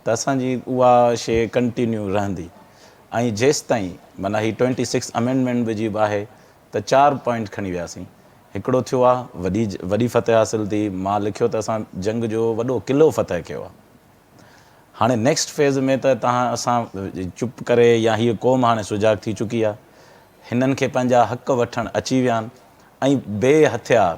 त असांजी उहा शइ कंटिन्यू रहंदी ऐं जेसि ताईं माना हीअ 26 अमेंडमेंट बि जी बि आहे त 4 पॉइंट खणी वियासीं हिकिड़ो थियो आहे वॾी फतह हासिल थी मां लिखियो त असां जंग जो वॾो क़िलो फतह कयो आहे हाणे नेक्स्ट फेज़ में त तव्हां असां चुप करे या हीअ क़ौम हाणे सुजाग थी चुकी आहे हिननि खे पंहिंजा हक़ वठणु अची विया आहिनि ऐं बे हथियार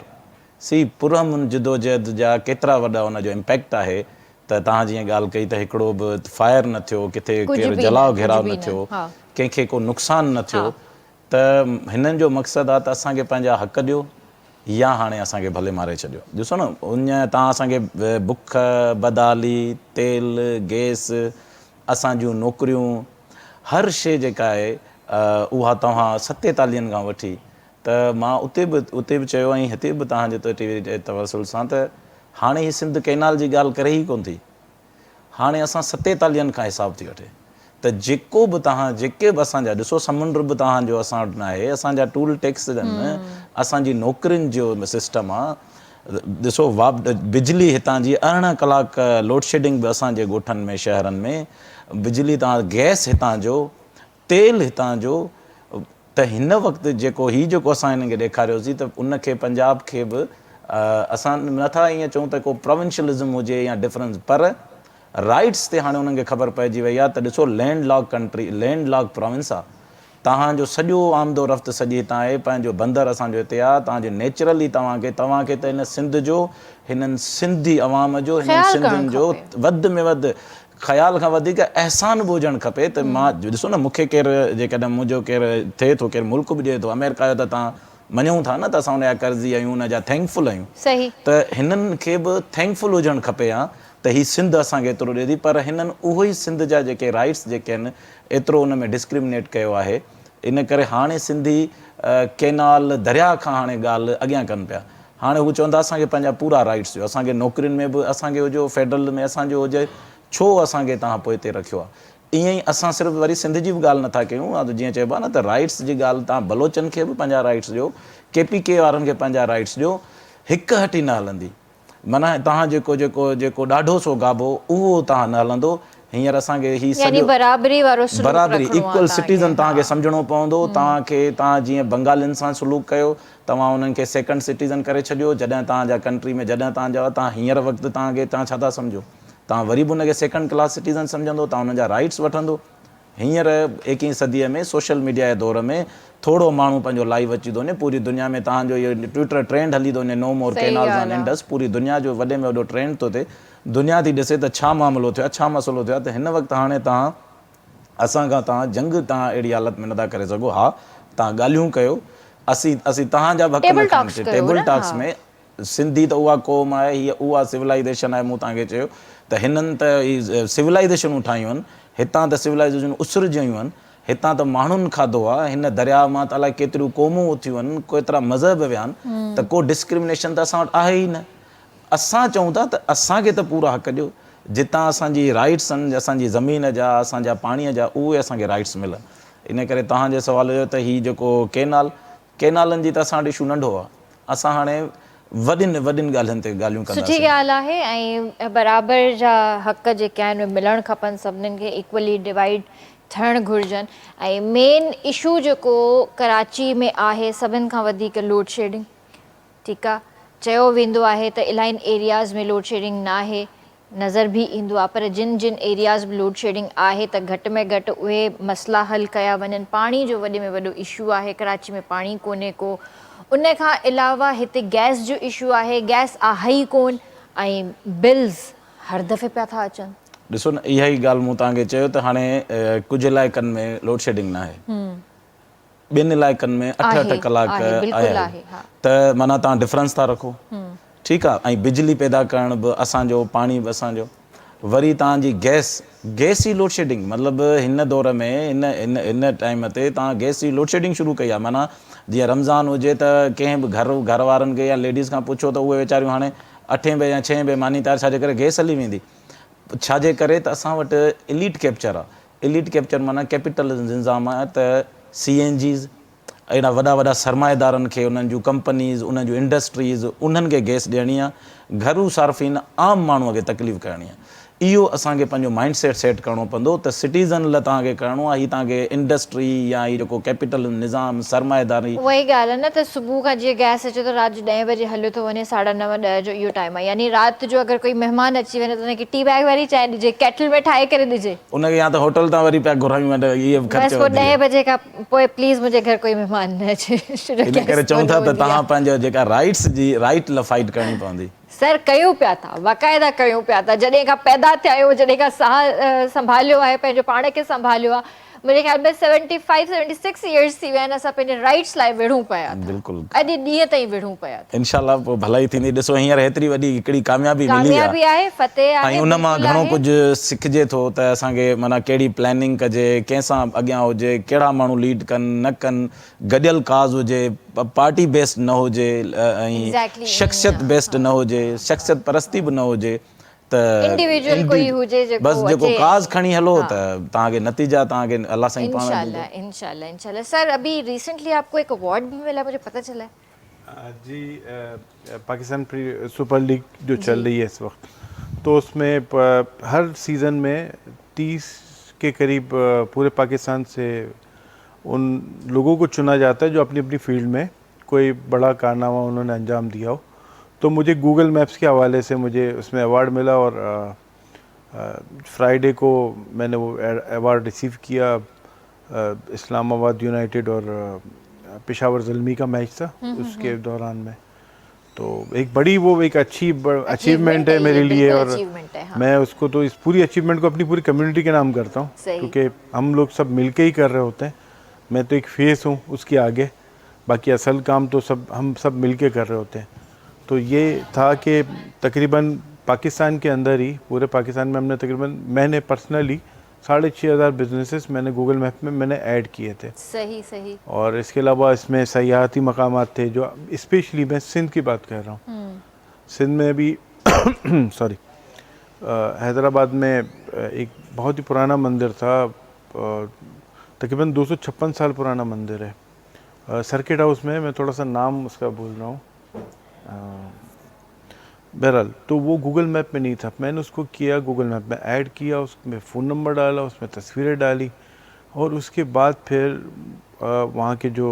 पुरअमन जिदोजहद जा केतिरा वॾा हुनजो इम्पैक्ट आहे त तव्हां जीअं ॻाल्हि कई त हिकिड़ो बि फायर न थियो किथे केरु जलाव घेराव न थियो कंहिंखे को नुक़सानु न थियो त हिननि जो मक़सदु आहे त असांखे पंहिंजा हक़ ॾियो या हाणे असांखे भले मारे छॾियो ॾिसो न उन तव्हां असांखे बुख बदाली तेल गैस असां जूं नौकरियूं हर शइ जेका आहे उहा तव्हां 47 खां वठी त मां उते बि चयो ऐं हिते बि तव्हांजे त टीवी जे तवसुल सां त हाणे हीअ सिंध कैनाल जी ॻाल्हि करे ई कोन थी हाणे असां 47 खां हिसाब थी वठे त जेको बि तव्हां जेके बि असांजा ॾिसो समुंड बि तव्हांजो असां वटि न आहे, असांजा टूल टैक्स आहिनि, असांजी नौकरियुनि जो सिस्टम आहे। ॾिसो बिजली हितां जी 18 कलाक लोड शेडिंग बि असांजे ॻोठनि में शहरनि में, बिजली तव्हां गैस हितां जो, तेल हितां जो, त हिन वक़्तु जेको असां हिन खे ॾेखारियोसीं त उनखे पंजाब खे बि असां नथा ईअं चऊं त को प्रोविंशलिज़म हुजे या डिफरेंस, पर राइट्स ते हाणे उन्हनि खे ख़बर पइजी वई आहे त ॾिसो land lock country, land lock province आहे, तव्हांजो सॼो आमदो रफ़्त सॼी हितां आहे, पंहिंजो बंदर असांजो हिते आहे, तव्हांजो नेचुरली तव्हांखे त हिन सिंध जो, हिननि सिंधी अवाम जो, हिननि सिंधियुनि जो वधि में वधि ख़्याल खां वधीक अहसान बि हुजणु खपे। त मां ॾिसो न, मूंखे केरु जेकॾहिं मुंहिंजो केरु थिए थो, केरु मुल्क बि ॾिए थो, अमेरिका जो त तव्हां मञूं था न त असां हुनजा कर्ज़ी आहियूं, हुनजा थैंकफुल आहियूं, सही, त हिननि खे बि थैंकफुल हुजणु खपे हा त हीअ सिंध असांखे एतिरो ॾिए थी, पर हिननि उहो ई सिंध जा जेके राइट्स जेके आहिनि एतिरो हुन में डिस्क्रिमिनेट कयो आहे। इन करे हाणे सिंधी केनाल दरिया खां हाणे ॻाल्हि अॻियां कनि पिया, हाणे हू चवंदा असांखे पंहिंजा पूरा राइट्स ॾियो, असांखे नौकरियुनि में बि असांखे हुजो, फेडरल में असांजो हुजे, छो असांखे तव्हां पोइ हिते रखियो आहे। ईअं ई असां सिर्फ़ु वरी सिंध जी बि ॻाल्हि नथा कयूं, जीअं चइबो आहे न त राइट्स जी ॻाल्हि, तव्हां बलोचनि खे बि पंहिंजा राइट्स ॾियो, KPK वारनि खे पंहिंजा राइट्स ॾियो, हिकु हटी न हलंदी। माना तव्हां जेको ॾाढो सो गाबो उहो तव्हां न हलंदो। हींअर असांखे ही सॼो बराबरी इक्वल सिटीज़न तव्हांखे सम्झणो पवंदो। तव्हां जीअं बंगालियुनि सां सलूक कयो, तव्हां उन्हनि खे सेकंड सिटीज़न करे छॾियो, जॾहिं तव्हांजा कंट्री में जॾहिं तव्हां हींअर वक़्तु तव्हां छा था सम्झो, तव्हां वरी बि उनखे सेकंड क्लास सिटीज़न सम्झंदो, तव्हां उन्हनि जा राइट्स वठंदो। हींअर 21वीं सदीअ में सोशल मीडिया जे दौर में थोरो माण्हू पंहिंजो लाइव अची थो वञे, पूरी दुनिया में तव्हांजो इहो ट्विटर ट्रेंड हली थो वञे, नो मोर केनाल्स एंड इंडस, पूरी दुनिया जो वॾे में वॾो ट्रेंड थो थिए, दुनिया थी ॾिसे त छा मामिलो थियो आहे, छा मसइलो थियो आहे। त हिन वक़्तु हाणे असां खां तव्हां जंग तव्हां अहिड़ी हालत में नथा करे सघो। हा, तव्हां ॻाल्हियूं कयो, असीं तव्हांजा बि टेबल टॉक्स में, सिंधी त उहा क़ौम आहे, हीअ उहा सिविलाइज़ेशन आहे, मूं तव्हांखे चयो त हिननि त ही सिविलाइज़ेशनूं ठाहियूं आहिनि, हितां त सिविलाइज़ेशन उसरजियूं आहिनि, हितां त माण्हुनि खाधो आहे, हिन दरिया मां त अलाए केतिरियूं क़ौमूं उथियूं आहिनि, केतिरा मज़हब विया आहिनि, त को डिस्क्रिमिनेशन त असां वटि आहे ई न। असां चऊं था त असांखे त पूरा हक़ ॾियो, जितां असांजी राइट्स आहिनि, असांजी ज़मीन जा, असांजा पाणीअ जा, उहे असांखे राइट्स मिलनि। इन करे तव्हांजे सुवाल जो त हीअ जेको केनालनि जी त असां वटि इशू नंढो आहे, असां हाणे वॾियुनि ॻाल्हियुनि ते ॻाल्हियूं कंदासीं। सुठी ॻाल्हि आहे, ऐं बराबरि जा हक़ जेके आहिनि मिलणु खपनि, सभिनीनि खे इक्वली डिवाइड थियणु घुरिजनि। ऐं मेन इशू जेको कराची में आहे सभिनि खां वधीक लोड शेडिंग, ठीकु आहे, चयो वेंदो आहे त इलाही एरियाज़ में लोड शेडिंग न आहे, नज़र बि ईंदो आहे, पर जिन एरियाज़ में लोड शेडिंग आहे त घटि में घटि उहे मसइला हल कया वञनि। पाणी जो वॾे में वॾो इशू आहे, कराची में पाणी कोन्हे को, उन खां अलावा हिते गैस जो इशू आहे, गैस आहे ई कोन, ऐं बिल्स हर दफ़े पिया था अचनि। ॾिसो न, इहा ई ॻाल्हि मूं तव्हांखे चयो त हाणे कुझु इलाइक़नि में लोड शेडिंग न आहे, ॿियनि इलाइक़नि में 8-8 कलाक आहे, त माना तव्हां डिफरेंस था रखो, ठीकु आहे। ऐं बिजली पैदा करण बि असांजो, पाणी बि असांजो, वरी तव्हांजी गैस जी लोड शेडिंग, मतिलबु हिन दौर में हिन टाइम ते तव्हां गैस जी लोड शेडिंग शुरू कई आहे। माना जीअं रमज़ान हुजे त कंहिं बि घर वारनि खे या लेडीज़ खां पुछो त उहे वीचारियूं हाणे 8 बजे या 6 बजे मानी तयारु, छाजे करे गैस हली वेंदी, छाजे करे त असां वटि एलीट कैप्चर आहे। एलीट कैप्चर माना कैपिटल निज़ाम आहे, त CNGs अहिड़ा वॾा सरमाएदारनि खे, उन्हनि जूं कंपनीज़, उन्हनि जूं इंडस्ट्रीज़, उन्हनि खे गैस ॾियणी आहे, घरू सार्फ़िन आम माण्हूअ खे तकलीफ़ करणी आहे। इहो असांखे पंहिंजो माइंड सेट करिणो पवंदो त सिटीज़न लाइ तव्हांखे करिणो आहे, हीअ तव्हांखे इंडस्ट्री या हीअ जेको कैपिटल निज़ाम सरमाएदारी, उहा ई ॻाल्हि आहे न, त सुबुह खां जीअं गैस अचे त राति जो 10 बजे हलियो थो वञे, 9:30-10 जो इहो टाइम आहे, यानी राति जो अगरि कोई महिमान अची वञे त हुनखे टी बैग वारी चांहि ॾिजे, केटल में ठाहे करे ॾिजे, उनखे या त होटल तां वरी पिया घुरायूं, बसि पोइ 10 बजे खां पोइ प्लीज़ मुंहिंजे घर कोई महिमान न अचे। इन करे चऊं था त तव्हां पंहिंजो जेका राइट्स जी राइट लाइ फाइट करणी पवंदी। सर कयूं पिया था, बाक़ाइदा कयूं पिया था, जॾहिं खां पैदा थिया आहियूं, जॾहिं खां साह संभालियो आहे, पंहिंजो पाण खे संभालियो आहे, मुंहिंजे ख़्याल में 75-76 इयर्स थी विया आहिनि, असां पंहिंजे राइट्स लाइ विढ़ूं पिया, बिल्कुलु अॼु ॾींहं ताईं विढ़ूं पिया। इंशाल्लाह पोइ भलाई थींदी। ॾिसो हींअर हेतिरी वॾी हिकिड़ी कामयाबी मिली आहे, फतेह आहे, ऐं उन मां घणो कुझु सिखिजे थो त असांखे माना कहिड़ी प्लैनिंग कजे, कंहिंसां अॻियां हुजे, कहिड़ा माण्हू लीड कनि न कनि, गॾियल काज़ हुजे, पार्टी बेस्ड न हुजे, ऐं शख़्सियत बेस्ड न हुजे, शख़्सियत परस्ती बि न हुजे, त Individual कोई हुजे जेको बस जेको अचे। काज़ खणी हलो त तव्हांखे नतीजा तव्हांखे अल्लाह साईं पाण इंशाल्लाह इंशाल्लाह इंशाल्लाह। सर अभी रिसेंटली आपको एक अवार्ड भी मिला, मुझे पता चला है। जी पाकिस्तान सुपर लीग जो चल रही है इस वक्त, तो उसमें हर सीज़न में 30 के करीब पूरे पाकिस्तान से उन लोगों को चुना जाता है जो अपनी अपनी फील्ड में कोई बड़ा कारनामा उन्होंने अंजाम दिया हो। तो मुझे गूगल मैप्स के हवाले से मुझे उसमें अवार्ड मिला और फ्राइडे को मैंने वो अवार्ड रिसीव किया। इस्लामाबाद यूनाइटेड और पेशावर ज़ल्मी का मैच था, उसके दौरान में तो एक बड़ी वो एक अच्छी अचीवमेंट है मेरे लिए। और मैं उसको तो इस पूरी अचीवमेंट को अपनी पूरी कम्युनिटी के नाम करता हूँ, क्योंकि हम लोग सब मिलके ही कर रहे होते हैं। मैं तो एक फेस हूँ उसके आगे, बाकी असल काम तो हम सब मिलके कर रहे होते हैं। तो ये था कि तकरीबन पाकिस्तान के अंदर ही पूरे पाकिस्तान में मैंने पर्सनली 6,500 बिजनेसेस मैंने गूगल मैप में मैंने ऐड किए थे। सही सही। और इसके अलावा इसमें सयाहती मकामात थे, जो स्पेशली मैं सिंध की बात कर रहा हूँ। सिंध में भी सॉरी हैदराबाद में एक बहुत ही पुराना मंदिर था, तकरीबन 256 साल पुराना मंदिर है, सर्किट हाउस में। मैं थोड़ा सा नाम उसका भूल रहा हूँ, बहरहाल तो वो गूगल मैप में नहीं था। मैंने उसको किया, गूगल मैप में ऐड किया, उसमें फ़ोन नंबर डाला, उसमें तस्वीरें डाली, और उसके बाद फिर वहाँ के जो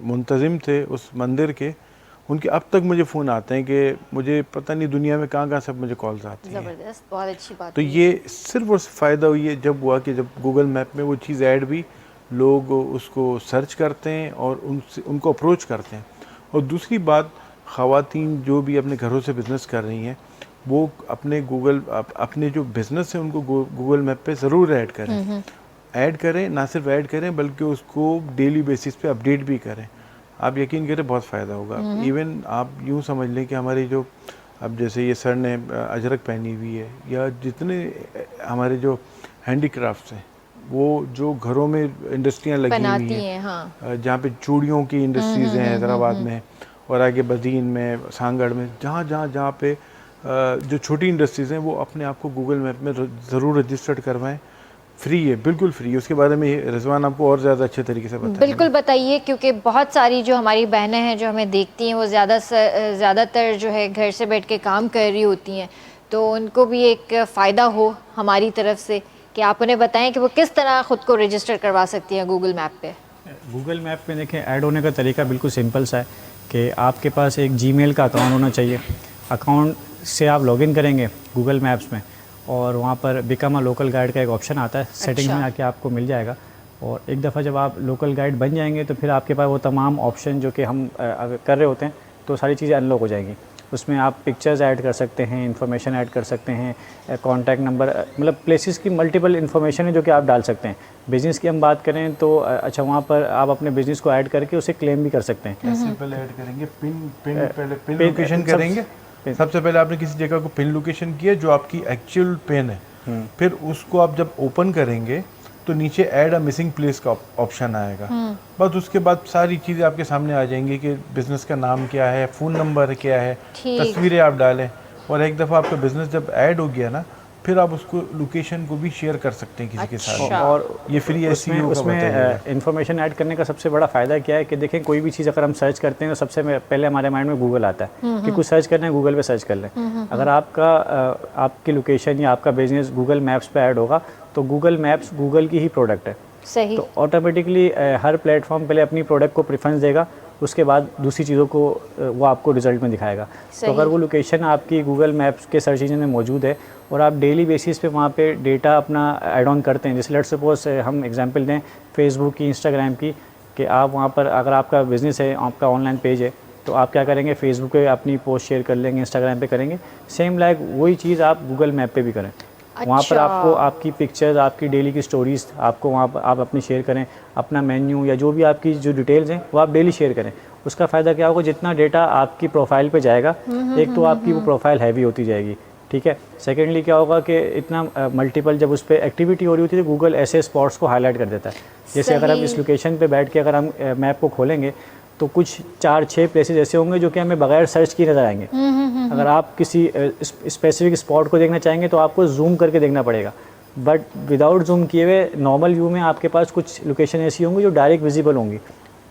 मुंतज़िम थे उस मंदिर के, उनके अब तक मुझे फ़ोन आते हैं कि मुझे पता नहीं दुनिया में कहाँ से मुझे कॉल्स आती हैं। ज़बरदस्त, बहुत अच्छी बात। तो ये सिर्फ उस फ़ायदा हुई है जब हुआ कि जब गूगल मैप में वो चीज़ ऐड हुई, लोग उसको सर्च करते हैं और उनको अप्रोच करते हैं। और दूसरी बात, ख़वातीन जो भी अपने घरों से बिज़नेस कर रही हैं, वो अपने अपने जो बिज़नेस है उनको गूगल मैप पे ज़रूर ऐड करें। ना सिर्फ ऐड करें बल्कि उसको डेली बेसिस पे अपडेट भी करें। आप यकीन करें बहुत फ़ायदा होगा। इवन आप यूँ समझ लें कि हमारी जो अब जैसे ये सर ने अजरक पहनी हुई है, या जितने हमारे जो हैंडीक्राफ्ट्स हैं, वो जो घरों में इंडस्ट्रियाँ लगी हुई हैं, हाँ। जहाँ पे चूड़ियों की इंडस्ट्रीज़ हैं हैदराबाद में, और आगे बदीन में, सांगड़ में, जहाँ पे जो छोटी इंडस्ट्रीज़ हैं, वो अपने आप को गूगल मैप में ज़रूर रजिस्टर्ड करवाएं। फ्री है, बिल्कुल फ्री है। उसके बारे में रिजवान आपको और ज़्यादा अच्छे तरीके से बताएंगे। बिल्कुल बताइए, क्योंकि बहुत सारी जो हमारी बहनें हैं जो हमें देखती हैं, वो ज़्यादातर जो है घर से बैठ के काम कर रही होती हैं, तो उनको भी एक फ़ायदा हो हमारी तरफ से कि आप उन्हें बताएं कि वो किस तरह ख़ुद को रजिस्टर करवा सकती हैं गूगल मैप पे। गूगल मैप में देखें, ऐड होने का तरीका बिल्कुल सिंपल सा है कि आपके पास एक जीमेल का अकाउंट होना चाहिए। अकाउंट से आप लॉगिन करेंगे गूगल मैप्स में, और वहाँ पर बिकम अ लोकल गाइड का एक ऑप्शन आता है। सेटिंग में आके आपको मिल जाएगा, और एक दफ़ा जब आप लोकल गाइड बन जाएंगे तो फिर आपके पास वो तमाम ऑप्शन जो कि हम कर रहे होते हैं, तो सारी चीज़ें अनलॉक हो जाएंगी। उसमें आप पिक्चर्स ऐड कर सकते हैं, इन्फॉर्मेशन ऐड कर सकते हैं, कॉन्टैक्ट नंबर, मतलब प्लेसेस की मल्टीपल इन्फॉर्मेशन है जो कि आप डाल सकते हैं। बिज़नेस की हम बात करें तो अच्छा, वहाँ पर आप अपने बिज़नेस को ऐड करके उसे क्लेम भी कर सकते हैं। कैसे पहले ऐड करेंगे? पिन लोकेशन करेंगे। सबसे पहले आपने किसी जगह को पिन लोकेशन किया जो आपकी एक्चुअल पिन है, फिर उसको आप जब ओपन करेंगे तो नीचे ऐड अ मिसिंग प्लेस का ऑप्शन आएगा। बस उसके बाद सारी चीज़ें आपके सामने आ जाएंगी कि बिज़नेस का नाम क्या है, फ़ोन नंबर क्या है, तस्वीरें आप डालें, और एक दफ़ा आपका बिज़नेस जब ऐड हो गया ना, फिर आप उसको लोकेशन को भी शेयर कर सकते हैं किसी के साथ। और ये फ्री उसमें इन्फॉर्मेशन ऐड करने का सबसे बड़ा फ़ायदा क्या है कि देखें, कोई भी चीज़ अगर हम सर्च करते हैं तो सबसे पहले हमारे माइंड में गूगल आता है कि कुछ सर्च करना है, गूगल पे सर्च कर लें। अगर आपकी लोकेशन या आपका बिजनेस गूगल मैप्स पे ऐड होगा तो गूगल मैप्स गूगल की ही प्रोडक्ट है। सही। तो ऑटोमेटिकली हर प्लेटफॉर्म पहले अपनी प्रोडक्ट को प्रेफरेंस देगा, उसके बाद दूसरी चीज़ों को वो आपको रिजल्ट में दिखाएगा। तो अगर वो लोकेशन आपकी गूगल मैप्स के सर्च इंजन में मौजूद है और आप डेली बेसिस पे वहाँ पे डेटा अपना ऐड ऑन करते हैं, जैसे लेट्स सपोज हम एग्जांपल दें फेसबुक की, इंस्टाग्राम की, कि आप वहाँ पर अगर आपका बिज़नेस है, आपका ऑनलाइन पेज है, तो आप क्या करेंगे, फेसबुक पे अपनी पोस्ट शेयर कर लेंगे, इंस्टाग्राम पे करेंगे, सेम लाइक वही चीज़ आप गूगल मैप पे भी करें। वहाँ पर आपको आपकी पिक्चर्स, आपकी डेली की स्टोरीज़ आपको वहाँ पर आप अपनी शेयर करें, अपना मेन्यू या जो भी आपकी जो डिटेल्स हैं वो आप डेली शेयर करें। उसका फ़ायदा क्या होगा, जितना डेटा आपकी प्रोफाइल पे जाएगा, एक तो आपकी वो प्रोफाइल हैवी होती जाएगी, ठीक है। सेकेंडली क्या होगा कि इतना मल्टीपल जब उस पर एक्टिविटी हो रही होती है तो गूगल ऐसे स्पॉट्स को हाईलाइट कर देता है। जैसे अगर हम इस लोकेशन पे बैठ के अगर हम मैप को खोलेंगे तो कुछ 4-6 प्लेसेस ऐसे होंगे जो कि हमें बगैर सर्च किए नज़र आएंगे। अगर आप किसी स्पेसिफिक स्पॉट को देखना चाहेंगे तो आपको जूम करके देखना पड़ेगा, बट विदाउट जूम किए हुए नॉर्मल व्यू में आपके पास कुछ लोकेशन ऐसी होंगी जो डायरेक्ट विजिबल होंगी।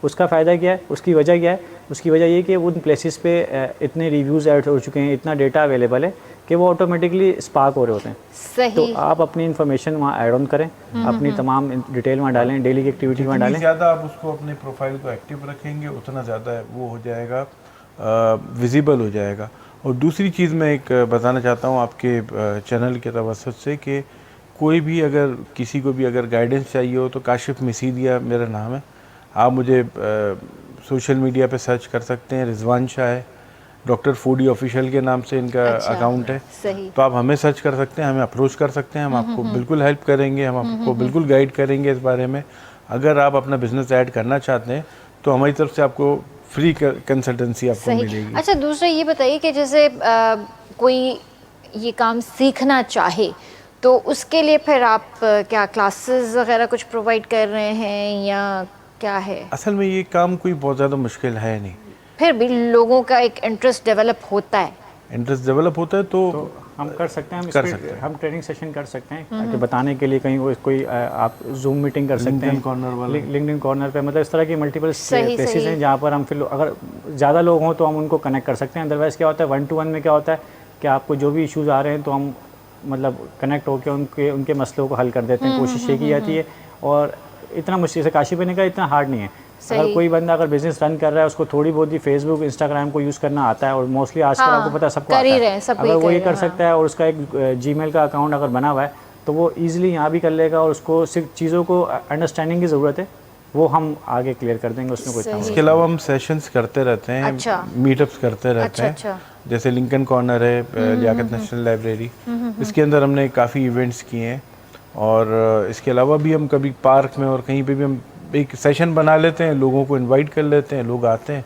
उसका फ़ायदा क्या है, उसकी वजह क्या है? उसकी वजह ये कि उन प्लेसेस पे इतने रिव्यूज़ ऐड हो चुके हैं, इतना डेटा अवेलेबल है कि वो ऑटोमेटिकली स्पार्क हो रहे होते हैं। सही। तो आप अपनी इन्फॉर्मेशन वहाँ ऐड ऑन करें, अपनी तमाम डिटेल वहाँ डालें, डेली की एक्टिविटी वहाँ जितनी डालें। ज़्यादा आप उसको अपने प्रोफाइल को एक्टिव रखेंगे उतना ज़्यादा वो हो जाएगा, विजिबल हो जाएगा। और दूसरी चीज़ मैं एक बताना चाहता हूँ आपके चैनल के तवसत से कि कोई भी अगर किसी को भी अगर गाइडेंस चाहिए हो तो काशिफ मिसीदिया मेरा नाम है। आप मुझे सोशल मीडिया पे सर्च कर सकते हैं, रिजवान शाह है, डॉक्टर फूडी ऑफिशियल के नाम से इनका अकाउंट है। सही। तो आप हमें सर्च कर सकते हैं, हमें अप्रोच कर सकते हैं, हम आपको बिल्कुल हेल्प करेंगे, हम आपको बिल्कुल गाइड करेंगे इस बारे में। अगर आप अपना बिजनेस ऐड करना चाहते हैं तो हमारी तरफ से आपको फ्री कंसल्टेंसी आपको सही। मिलेगी। अच्छा, दूसरा ये बताइए कि जैसे कोई ये काम सीखना चाहे तो उसके लिए फिर आप क्या क्लासेस वगैरह कुछ प्रोवाइड कर रहे हैं या क्या है? असल में ये काम कोई बहुत ज़्यादा मुश्किल है नहीं, फिर भी लोगों का एक इंटरेस्ट डेवलप होता है। इंटरेस्ट डेवलप होता है तो हम कर सकते हैं, कर सकते हैं। हम ट्रेनिंग सेशन कर सकते हैं ताकि बताने के लिए कहीं कोई आप जूम मीटिंग कर सकते हैं लिंक्डइन कॉर्नर वाला। लिंक्डइन कॉर्नर पे, मतलब इस तरह की मल्टीपल सही, प्लेसेस सही। हैं जहाँ पर हम फिर अगर ज़्यादा लोग हों तो हम उनको कनेक्ट कर सकते हैं। अदरवाइज़ क्या होता है, 1-to-1 में क्या होता है कि आपको जो भी इश्यूज़ आ रहे हैं तो हम मतलब कनेक्ट होकर उनके मसलों को हल कर देते हैं। कोशिश ये की जाती है, और इतना मुश्किल से काशिफ ने कहा इतना हार्ड नहीं है। अगर कोई बंदा अगर बिजनेस रन कर रहा है, उसको थोड़ी बहुत ही फेसबुक इंस्टाग्राम को यूज़ करना आता है, और मोस्टली आजकल आपको पता है सबको कर आता ही रहे हैं, है। सब अगर वो ये कर सकता है और उसका एक जीमेल का अकाउंट अगर बना हुआ है तो वो ईजिली यहाँ भी कर लेगा, और उसको सिर्फ चीज़ों को अंडरस्टैंडिंग की ज़रूरत है, वो हम आगे क्लियर कर देंगे, उसमें कोई इतना इसके अलावा हम सेशंस करते रहते हैं, अच्छा। मीटअप्स करते रहते हैं। अच्छा। जैसे लिंकन कॉर्नर है, लियाकत नेशनल लाइब्रेरी, इसके अंदर हमने काफ़ी इवेंट्स किए हैं। और इसके अलावा भी हम कभी पार्क में और कहीं पे भी हम एक सेशन बना लेते हैं, लोगों को इनवाइट कर लेते हैं, लोग आते हैं,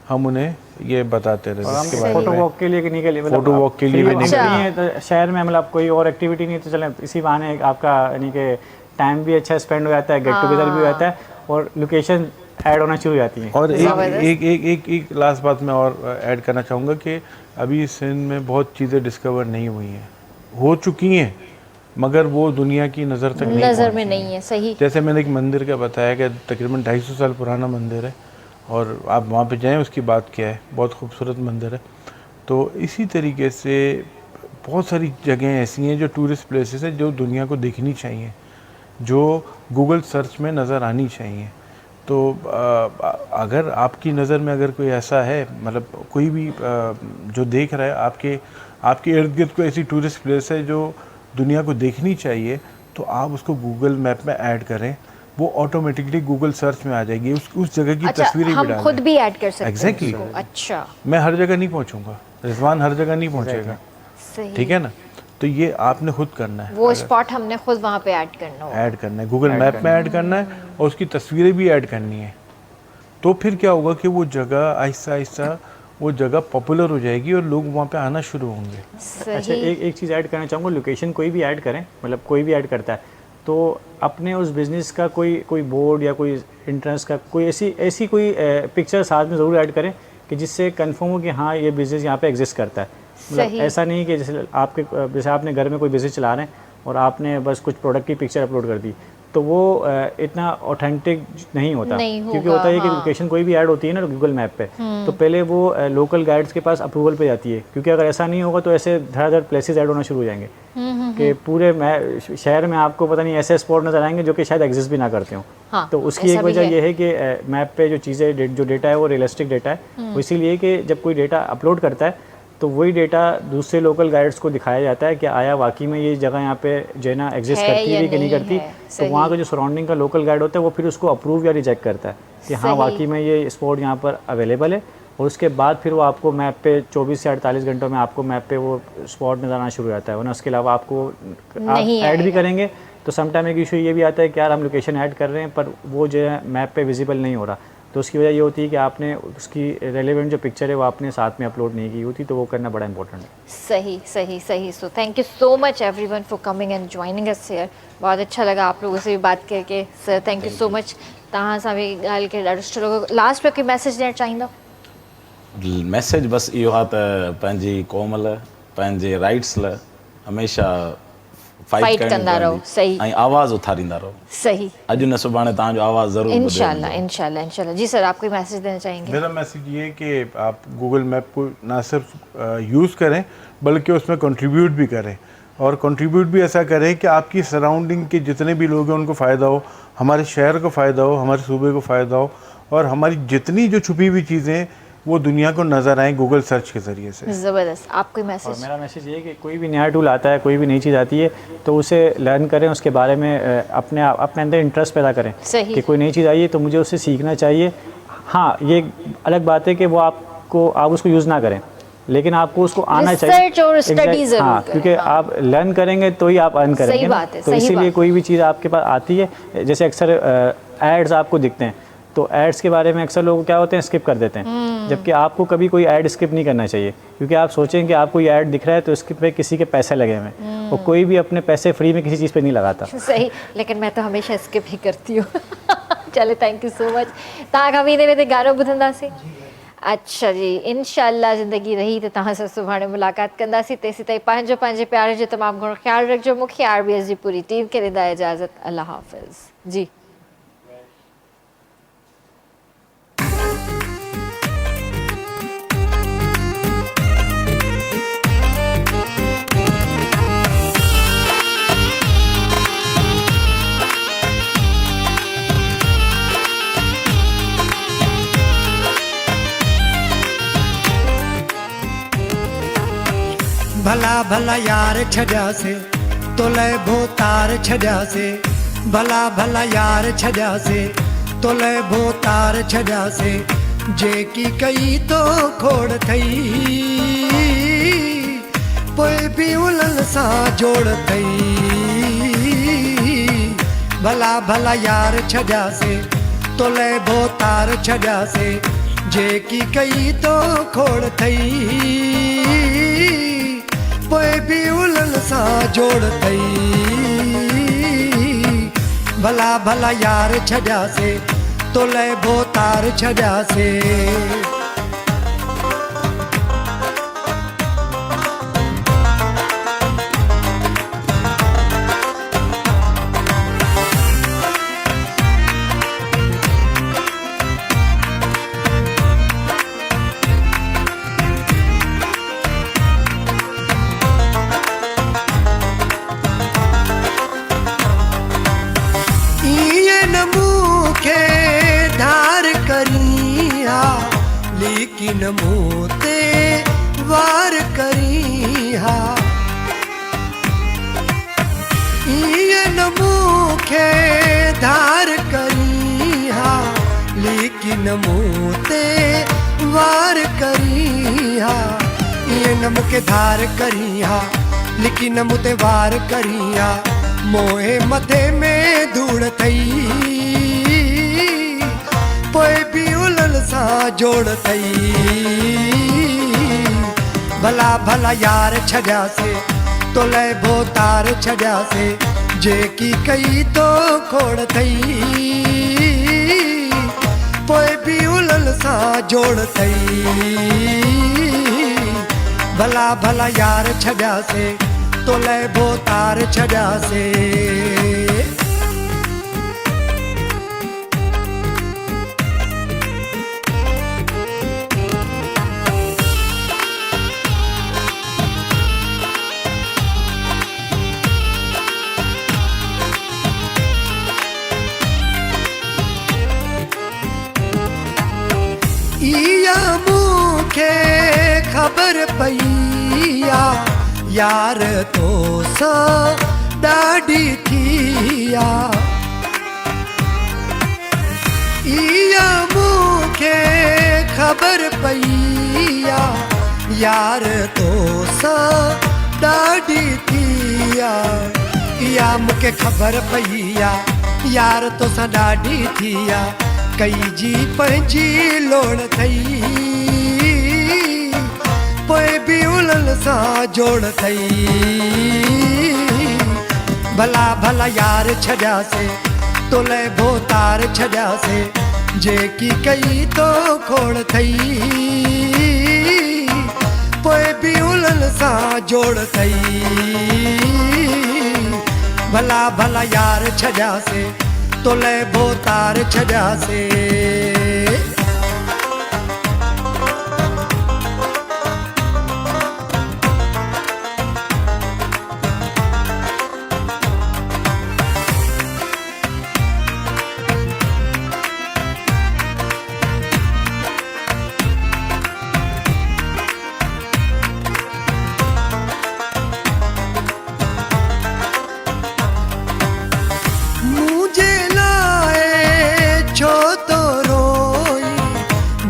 हम उन्हें ये बताते रहते हैं इसके बारे फोटो में। वॉक के लिए नहीं के लिए, फोटो वॉक के लिए भी नहीं अच्छा। है तो शहर में मतलब कोई और एक्टिविटी नहीं, तो चलें इसी बहाने आपका यानी कि टाइम भी अच्छा स्पेंड हो जाता है, गेट टुगेदर भी हो जाता है, और लोकेशन ऐड होना शुरू हो जाती है। और एक लास्ट बात मैं और ऐड करना चाहूँगा कि अभी सिंध में बहुत चीज़ें डिस्कवर नहीं हुई हैं, हो चुकी हैं, मगर वो दुनिया की नज़र तक नहीं नज़र में पहुंची नहीं है। सही। जैसे मैंने एक मंदिर का बताया कि तकरीबन 250 साल पुराना मंदिर है, और आप वहाँ पे जाएं, उसकी बात क्या है, बहुत खूबसूरत मंदिर है। तो इसी तरीके से बहुत सारी जगहें ऐसी हैं जो टूरिस्ट प्लेसेस है, जो दुनिया को देखनी चाहिए, जो गूगल सर्च में नज़र आनी चाहिए। तो अगर आपकी नज़र में अगर कोई ऐसा है, मतलब कोई भी जो देख रहा है आपके इर्द गिर्द कोई ऐसी टूरिस्ट प्लेस है जो दुनिया को देखनी चाहिए, तो आप उसको गूगल मैप में ऐड करें, वो ऑटोमेटिकली गूगल सर्च में आ जाएगी, उस जगह की अच्छा, तस्वीरें भी हम डालें। खुद भी ऐड कर सकते हैं Exactly. उसको। अच्छा, मैं हर जगह नहीं पहुंचूंगा, रिजवान हर जगह नहीं पहुंचेगा, सही। ठीक है ना? तो ये आपने खुद करना है, वो स्पॉट हमने खुद वहाँ पे ऐड करना होगा। ऐड करना है, गूगल मैप में ऐड करना है, और उसकी तस्वीरें भी ऐड करनी है। तो फिर क्या होगा कि वो जगह आहिस्ता आहिस्ता वो जगह पॉपुलर हो जाएगी और लोग वहाँ पे आना शुरू होंगे। अच्छा, सही। एक चीज़ ऐड करना चाहूँगा, लोकेशन कोई भी ऐड करें, मतलब कोई भी ऐड करता है तो अपने उस बिज़नेस का कोई बोर्ड या कोई एंट्रेंस का कोई ऐसी कोई पिक्चर साथ में ज़रूर ऐड करें कि जिससे कंफर्म हो कि हाँ ये बिज़नेस यहाँ पे एग्जिस्ट करता है। मतलब सही। ऐसा नहीं कि जैसे आपने घर में कोई बिज़नेस चला रहे हैं और आपने बस कुछ प्रोडक्ट की पिक्चर अपलोड कर दी, तो वो इतना ऑथेंटिक नहीं होता, क्योंकि होता है कि लोकेशन कोई भी ऐड होती है ना गूगल मैप पे, तो पहले वो लोकल गाइड्स के पास अप्रूवल पे जाती है, क्योंकि अगर ऐसा नहीं होगा तो ऐसे धड़ाधड़ प्लेसेस ऐड होना शुरू हो जाएंगे कि पूरे शहर में आपको पता नहीं ऐसे स्पॉट नजर आएंगे जो कि शायद एग्जिस्ट भी ना करते हो। हाँ, तो उसकी एक वजह यह है कि मैप पे जो चीज़ें जो डेटा है वो रियलिस्टिक डेटा है, वो इसीलिए कि जब कोई डेटा अपलोड करता है तो वही डेटा दूसरे लोकल गाइड्स को दिखाया जाता है कि आया वाकई में ये जगह यहाँ पे जो है ना एग्जिस्ट करती है कि नहीं करती। तो वहाँ का जो सराउंडिंग का लोकल गाइड होता है वो फिर उसको अप्रूव या रिजेक्ट करता है कि हाँ वाकई में ये स्पॉट यहाँ पर अवेलेबल है, और उसके बाद फिर वो आपको मैप पे 24 से 48 घंटों में आपको मैप पे वो स्पॉट नज़र आना शुरू हो जाता है। वरना उसके अलावा आपको आप ऐड भी करेंगे तो समटाइम एक इशू ये भी आता है कि यार हम लोकेशन ऐड कर रहे हैं पर वो जो है मैप पे विजिबल नहीं हो रहा, तो उसकी वजह ये होती है कि आपने उसकी रेलेवेंट जो पिक्चर है वो आपने साथ में अपलोड नहीं की होती, तो वो करना बड़ा इंपॉर्टेंट है। सही सही सही। So thank you so much everyone for coming and joining us here. बहुत अच्छा लगा आप लोगों से भी बात करके sir, thank you so much. तव्हां सां बि ॻाल्हि करे ॾाढो सुठो लॻो। लास्ट में कोई मैसेज ॾियणु चाहींदो? मैसेज बसि इहो आहे त पंहिंजी क़ौम लाइ, पंहिंजे राइट्स लाइ हमेशह फाइट कंदा रहो। सही, ऐं आवाज़ उथारींदा रहो। सही, अॼु न सुभाणे तव्हांजो आवाज़ ज़रूर इंशाल्लाह इंशाल्लाह इंशाल्लाह। जी सर, आप कोई मैसेज देना चाहेंगे? मेरा मैसेज ये है कि आप गूगल मैप को ना सिर्फ यूज़ करें बल्कि उसमें कंट्रीब्यूट भी करें, और कंट्रीब्यूट भी ऐसा करें कि आपकी सराउंडिंग के जितने भी लोग हैं उनको फ़ायदा हो, हमारे शहर को फ़ायदा हो, हमारे सूबे को फ़ायदा हो, और हमारी जितनी जो छुपी हुई चीज़ें हैं वो दुनिया को नज़र आएँ गूगल सर्च के ज़रिए से। ज़बरदस्त। आप कोई और मैसेज? मेरा मैसेज ये है कि कोई भी नया टूल आता है, कोई भी नई चीज़ आती है तो उसे लर्न करें, उसके बारे में अपने अंदर इंटरेस्ट पैदा करें। सही। कि कोई नई चीज़ आई है तो मुझे उससे सीखना चाहिए। हाँ, ये अलग बात है कि वो आप उसको यूज़ ना करें, लेकिन आपको उसको आना चाहिए। रिसर्च और स्टडी ज़रूर हाँ, करें। क्योंकि आप लर्न करेंगे तो ही आप अर्न करेंगे। सही ना। बात है, तो सही इसीलिए बात। कोई भी चीज़ आपके पास आती है, जैसे अक्सर एड्स आपको दिखते हैं तो एड्स के बारे में अक्सर लोग क्या होते हैं, स्किप कर देते हैं, जबकि आपको कभी कोई ऐड स्किप नहीं करना चाहिए, क्योंकि आप सोचें कि आपको ये ऐड दिख रहा है तो इसके पे किसी के पैसे लगे हुए हैं, और कोई भी अपने पैसे फ्री में किसी चीज़ पे नहीं लगाता। सही, लेकिन मैं तो हमेशा स्किप ही करती हूँ। चले, थैंक यू सो मच। तव्हां खां वेंदे वेंदे गानो ॿुधंदासीं? अच्छा जी, इंशाल्लाह ज़िंदगी रही तो तव्हां सां सुभाणे मुलाक़ात कंदासीं। तेसीं ताईं पंहिंजे प्यार जो तमामु घणो ख़्यालु रखिजो। मूंखे RBS जी पूरी टीम खे ॾींदा इजाज़त। अल्लाह हाफ़िज़ जी। भला भला यार छॾियासे तोले भोतार छॾियासे, भला भला यार छॾियासे तोले भोतार छॾियासे, जेकी कई तो खोड़ थई पोइ बि उन्हनि सां जोड़ थई। भला भला यार छॾियासे तोले भोतार छॾियासे, जेकी कई तो खोड़ थई पोइ बि उन्हनि सां जोड़ थई। भला भला यार छॾियासे तोले भोतार छॾियासे। लेकिन मूं ते वार करी हा, ईअं न मूंखे धार करी हा, लेकिन मूं ते वार करी हा। ईअं न मूंखे धार करी हा, लेकिन मूं ते वार करी हा। मोहे मथे में धूड़ थई पोइ बि उन्हनि सां जोड़ थई। भला भला यार छॾियासे तोले भोतार छॾियासे, जेकी कई तो खोड़ थई पोइ बि उन्हनि सां जोड़ थई। भला भला यार छॾियासे तोले भोतार छॾियासे। इया मूंखे ख़बर पई आ यार तो सां ॾाढी थी आ। इया मूंखे ख़बर पई आ यार तो सां ॾाढी थी आ। इया मूंखे ख़बर पई आ यार तो सां ॾाढी थी आ। कई जी पंहिंजी लोड़ थई पोइ बि उन्हनि सां जोड़ थई। भला भला यार छॾियासे तोले भोतार छॾियासे जेकी कई तो खोड़ थई पोइ बि उन्हनि सां जोड़ थई भला भला यार छॾियासे तोले भोतार छॾियासे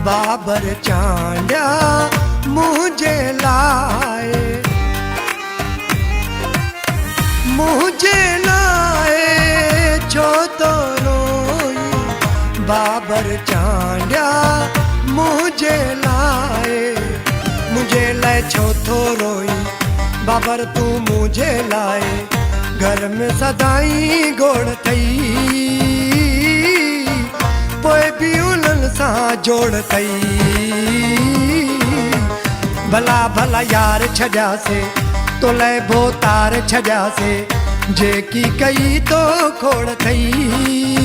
बाबर चांडिया मुझे लाए छो तो रोई बाबर चांडिया मुझे लाए छो तो रोई बाबर तू मुझे लाए घर में सदाई गोड़ थई पोइ बि उन्हनि सां जोड़ थई भला भला यार छॾियासे तोले भोतार छॾियासे जेकी कई तो खोड़ थई